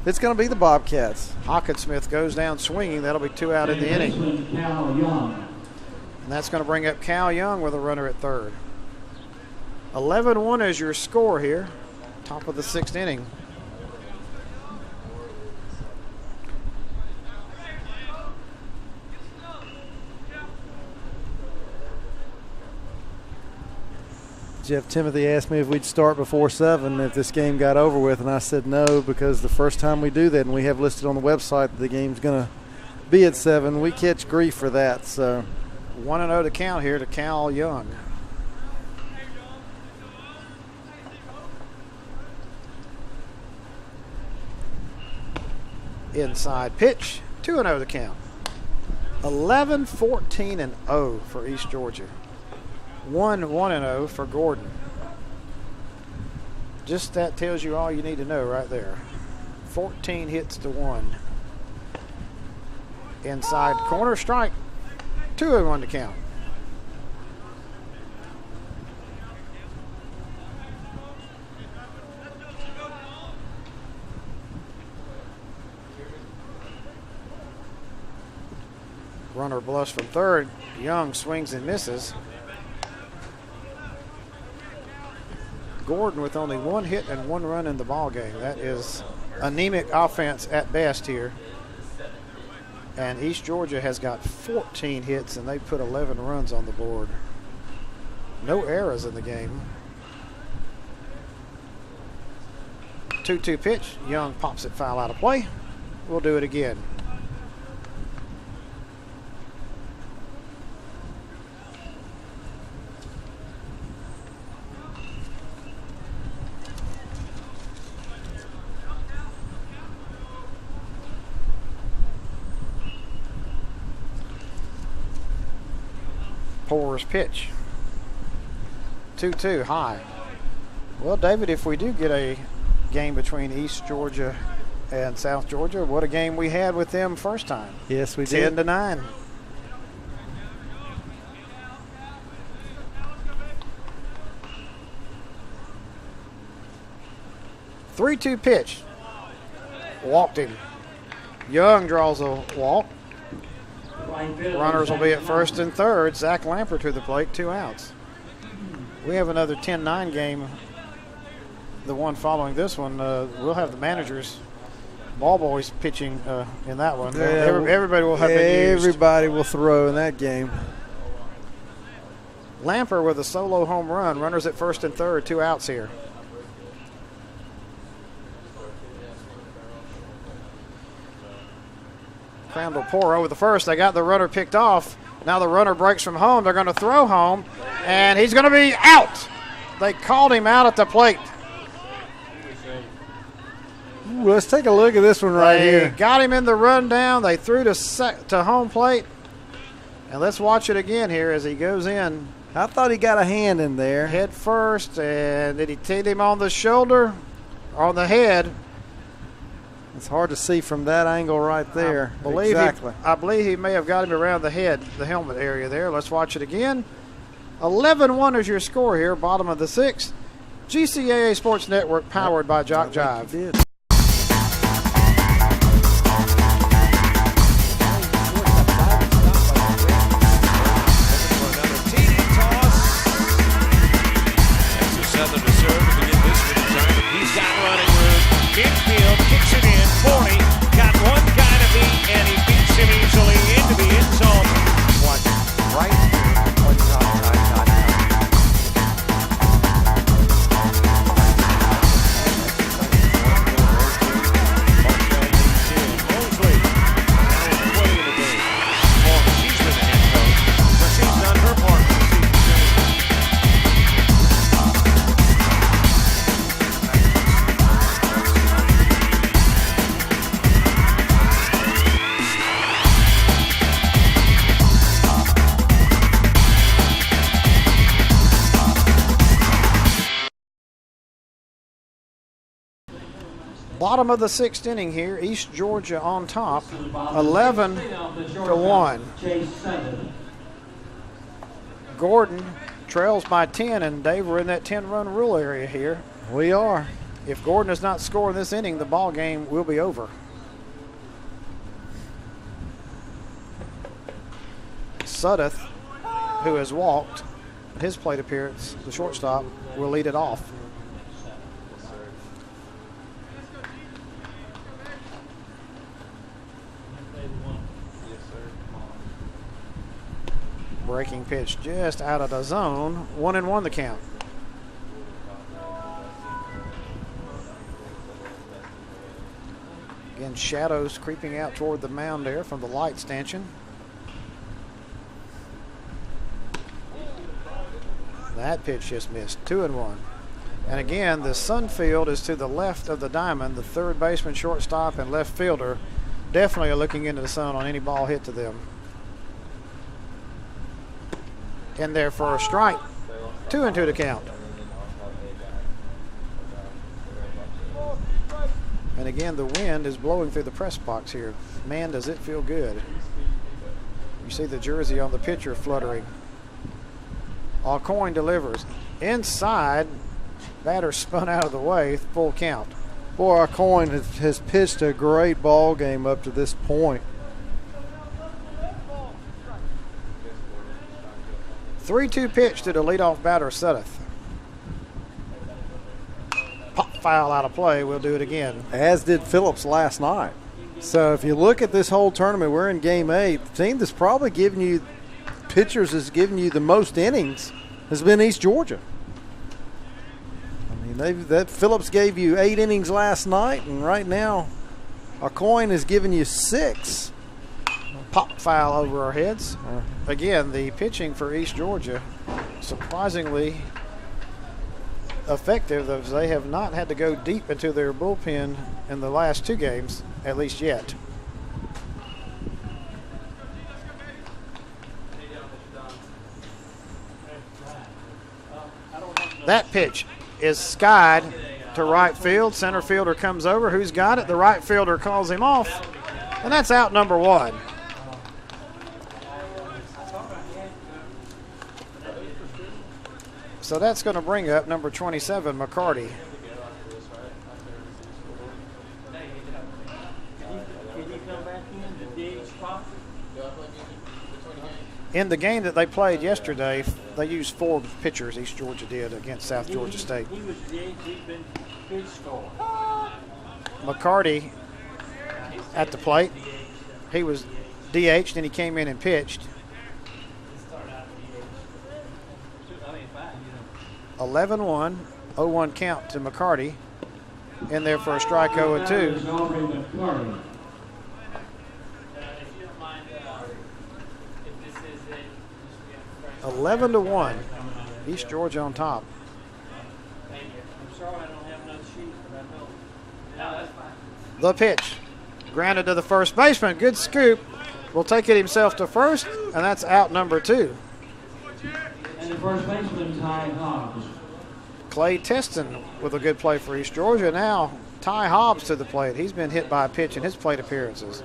it's going to be the Bobcats. Hawkinsmith goes down swinging. That'll be 2 out in the inning. Cal Young. And that's going to bring up Cal Young with a runner at third. 11-1 is your score here. Top of the 6th inning. Jeff Timothy asked me if we'd start before 7 if this game got over with, and I said no, because the first time we do that, and we have listed on the website that the game's going to be at 7, we catch grief for that. So 1-0 to count here to Cal Young. Inside pitch, 2-0 to count. 11-14-0 for East Georgia. 1-1-0 for Gordon. Just that tells you all you need to know right there. 14 hits to 1. Inside corner strike. 2-1 to count. Runner bluffs from third. Young swings and misses. Gordon with only 1 hit and 1 run in the ball game. That is anemic offense at best here. And East Georgia has got 14 hits and they put 11 runs on the board. No errors in the game. 2-2 pitch. Young pops it foul out of play. We'll do it again. Poor's pitch. 2-2 high. Well, David, if we do get a game between East Georgia and South Georgia, what a game we had with them first time. Yes, we did. 10-9. Three-two pitch. Walked him. Young draws a walk. Runners will be at first and third. Zach Lampert to the plate, 2 outs. We have another 10-9 game. The one following this one, we'll have the managers, ball boys pitching in that one. Yeah, everybody will have been used. Everybody will throw in that game. Lampert with a solo home run. Runners at first and third, 2 outs here. Crandall Poor over the first. They got the runner picked off. Now the runner breaks from home. They're going to throw home, and he's going to be out. They called him out at the plate. Ooh, let's take a look at this one right They here. got him in the rundown. They threw to home plate. And let's watch it again here as he goes in I thought he got a hand in there. head first. And did he hit him on the shoulder or on the head? It's hard to see from that angle right there. Exactly. I believe he may have got him around the head, the helmet area there. Let's watch it again. 11-1 is your score here, bottom of the 6th. GCAA Sports Network powered by Jock Jive. He did. Midfield kicks it in, 40, got one guy to beat, and he beats him easily into the end zone. Watch right here on Mosley, now in the play of the game. Well, she's been the head coach, but she's done her part for the season. Bottom of the 6th inning here. East Georgia on top, 11-1. Gordon trails by 10, and Dave, we're in that 10-run rule area here. We are. If Gordon does not score in this inning, the ball game will be over. Sudduth, who has walked his plate appearance, the shortstop, will lead it off. Breaking pitch just out of the zone. 1-1 the count. Again, shadows creeping out toward the mound there from the light stanchion. That pitch just missed. 2-1. And again, the sun field is to the left of the diamond. The third baseman, shortstop, and left fielder definitely are looking into the sun on any ball hit to them. In there for a strike. 2-2 to count. And again, the wind is blowing through the press box here. Man, does it feel good. see the jersey on the pitcher fluttering. Alcoin delivers. Inside, batter spun out of the way, full count. Boy, our coin has pitched a great ball game up to this point. 3-2 pitch to the leadoff batter, Sudduth. Pop foul out of play. We'll do it again. As did Phillips last night. So if you look at this whole tournament, we're in Game 8. The team that's probably giving you pitchers has given you the most innings has been East Georgia. I mean, that Phillips gave you 8 innings last night, and right now, our coin is giving you 6. Pop foul over our heads. Again, the pitching for East Georgia surprisingly effective, as they have not had to go deep into their bullpen in the last 2 games, at least yet. That pitch is skied to right field. Center fielder comes over. Who's got it? The right fielder calls him off, and that's out number 1. So that's going to bring up number 27, McCarty. In the game that they played yesterday, they used 4 pitchers, East Georgia did, against South Georgia State. McCarty at the plate. He was DH'd, and he came in and pitched. 11-1, 0-1 count to McCarty. In there for a strike, 0-2. 11-1, East Georgia on top. The pitch, grounded to the first baseman. Good scoop. Will take it himself to first, and that's out number 2. And the first baseman, Ty Hobbs. Clay Teston with a good play for East Georgia. Now Ty Hobbs to the plate. He's been hit by a pitch in his plate appearances.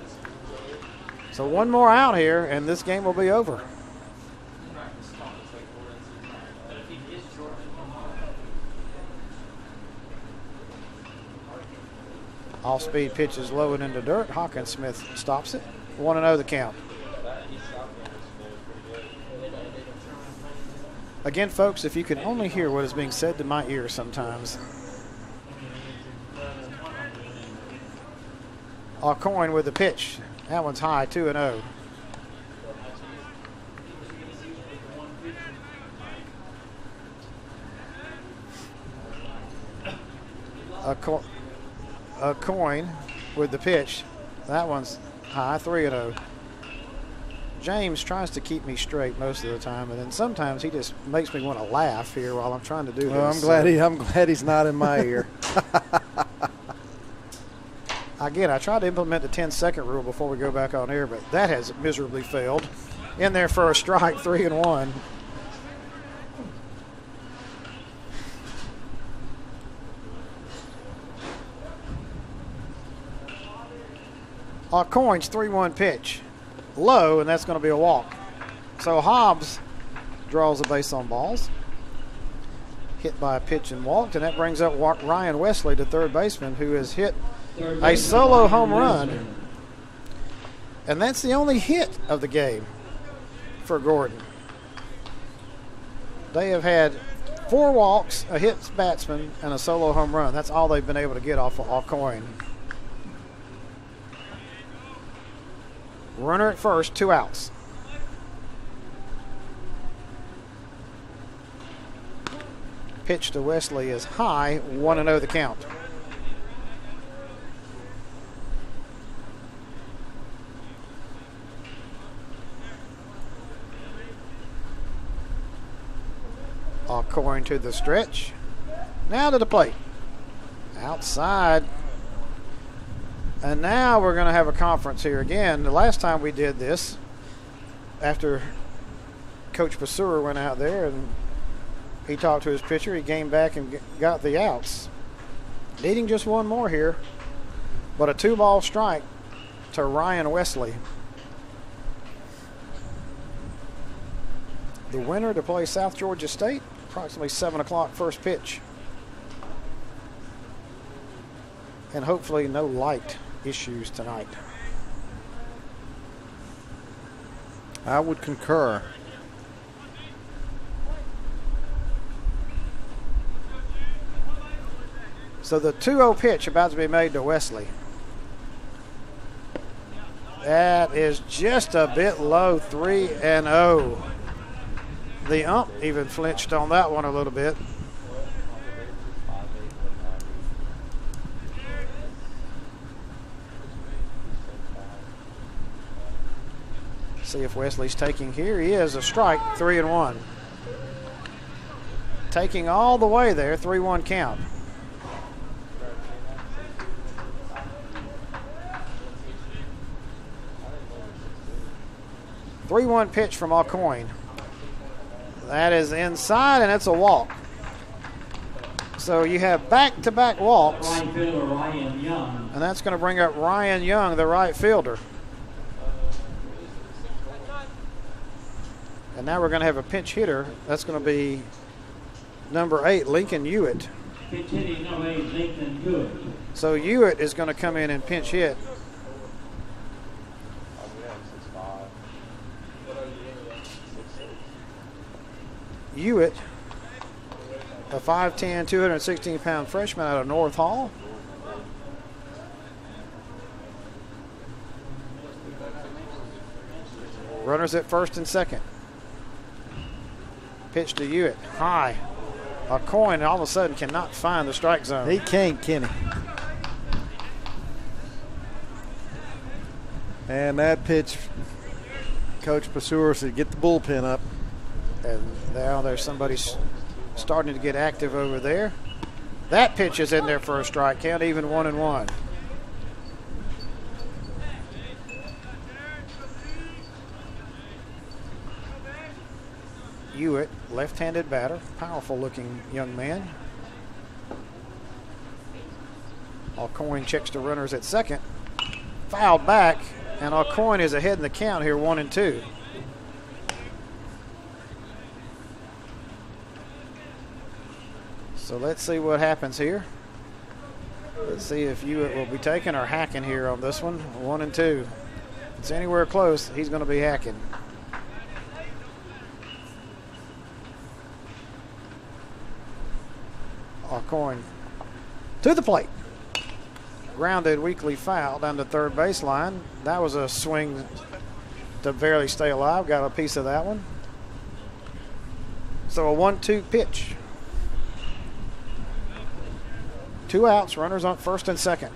So 1 more out here, and this game will be over. Off-speed pitch is low and into dirt. Hawkinsmith stops it. 1-0 the count. Again, folks, if you can only hear what is being said to my ear sometimes. Alcoin with the pitch. That one's high, 2-0. Alcoin with the pitch. That one's high, 3-0. James tries to keep me straight most of the time, and then sometimes he just makes me want to laugh here while I'm trying to do Well, this. I'm glad he's not in my ear. Again, I tried to implement the 10-second rule before we go back on air, but that has miserably failed. In there for a strike, 3-1. Alcoin's 3-1 pitch. Low, and that's going to be a walk. So Hobbs draws a base on balls. Hit by a pitch and walked, and that brings up Ryan Wesley, the third baseman, who has hit a solo home run. And that's the only hit of the game for Gordon. They have had 4 walks, a hit batsman, and a solo home run. That's all they've been able to get off of Alcoin. Runner at first, 2 outs. Pitch to Wesley is high, 1-0 the count. Alcoin to the stretch. Now to the plate. Outside. And now we're going to have a conference here again. The last time we did this, after Coach Basur went out there and he talked to his pitcher, he came back and got the outs. Needing just 1 more here, but a 2-ball strike to Ryan Wesley. the winner to play South Georgia State. Approximately 7 o'clock first pitch. And hopefully no light issues tonight. I would concur. So the 2-0 pitch about to be made to Wesley. That is just a bit low, 3-0. The ump even flinched on that one a little bit. See if Wesley's taking here. He is a strike, 3-1. Taking all the way there, 3-1 count. Three-one pitch from Aucoin. That is inside, and it's a walk. So you have back-to-back walks. Right fielder Ryan Young. And that's going to bring up Ryan Young, the right fielder. And now we're going to have a pinch hitter. That's going to be number 8, Lincoln Hewitt. Pitch hitting number 8, Lincoln Hewitt. So Hewitt is going to come in and pinch hit. Hewitt, a 5'10", 216-pound freshman out of North Hall. Runners at first and second. Pitch to Hewitt, high. Aucoin all of a sudden cannot find the strike zone. He can't, can he? And that pitch, Coach Pasur said, get the bullpen up. And now there's somebody starting to get active over there. That pitch is in there for a strike count, even 1-1. Hewitt, left-handed batter, powerful-looking young man. Aucoin checks the runners at second. Fouled back, and Aucoin is ahead in the count here, 1-2. So let's see what happens here. Let's see if Hewitt will be taking or hacking here on this one. 1-2. If it's anywhere close, he's going to be hacking. Aucoin to the plate. Grounded, weakly foul down the third baseline. That was a swing to barely stay alive. Got a piece of that one. So a 1-2 pitch. 2 outs, runners on first and second.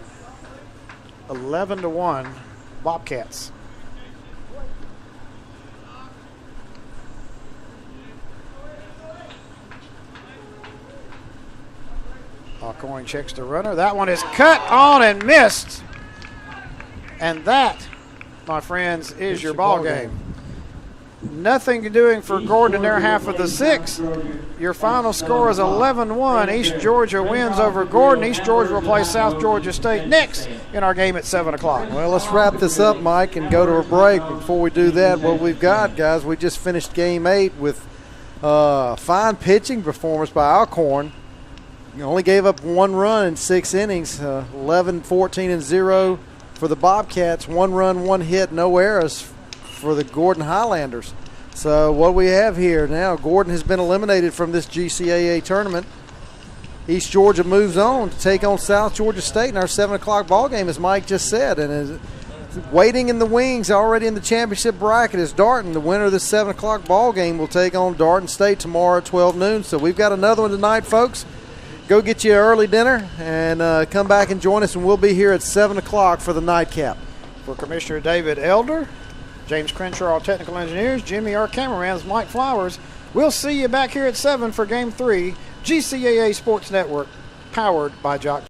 11-1, Bobcats. Aucoin checks the runner. That one is cut on and missed. And that, my friends, is your ball game. Nothing doing for Gordon in their half of the sixth. Your final score is 11-1. East Georgia wins over Gordon. East Georgia will play South Georgia State next in our game at 7 o'clock. Well, let's wrap this up, Mike, and go to a break. Before we do that, what we've got, guys, we just finished Game 8 with fine pitching performance by Alcorn. You only gave up 1 run in 6 innings, 11, 14, and 0 for the Bobcats. 1 run, 1 hit, no errors for the Gordon Highlanders. So what we have here now, Gordon has been eliminated from this GCAA tournament. East Georgia moves on to take on South Georgia State in our 7 o'clock ball game, as Mike just said. And is waiting in the wings already in the championship bracket is Darton. The winner of this 7 o'clock ball game will take on Darton State tomorrow at 12 noon. So we've got another one tonight, folks. Go get you an early dinner and come back and join us, and we'll be here at 7 o'clock for the nightcap. For Commissioner David Elder, James Crenshaw, our technical engineers, Jimmy, our cameraman, Mike Flowers. We'll see you back here at 7 for Game 3, GCAA Sports Network, powered by Jock.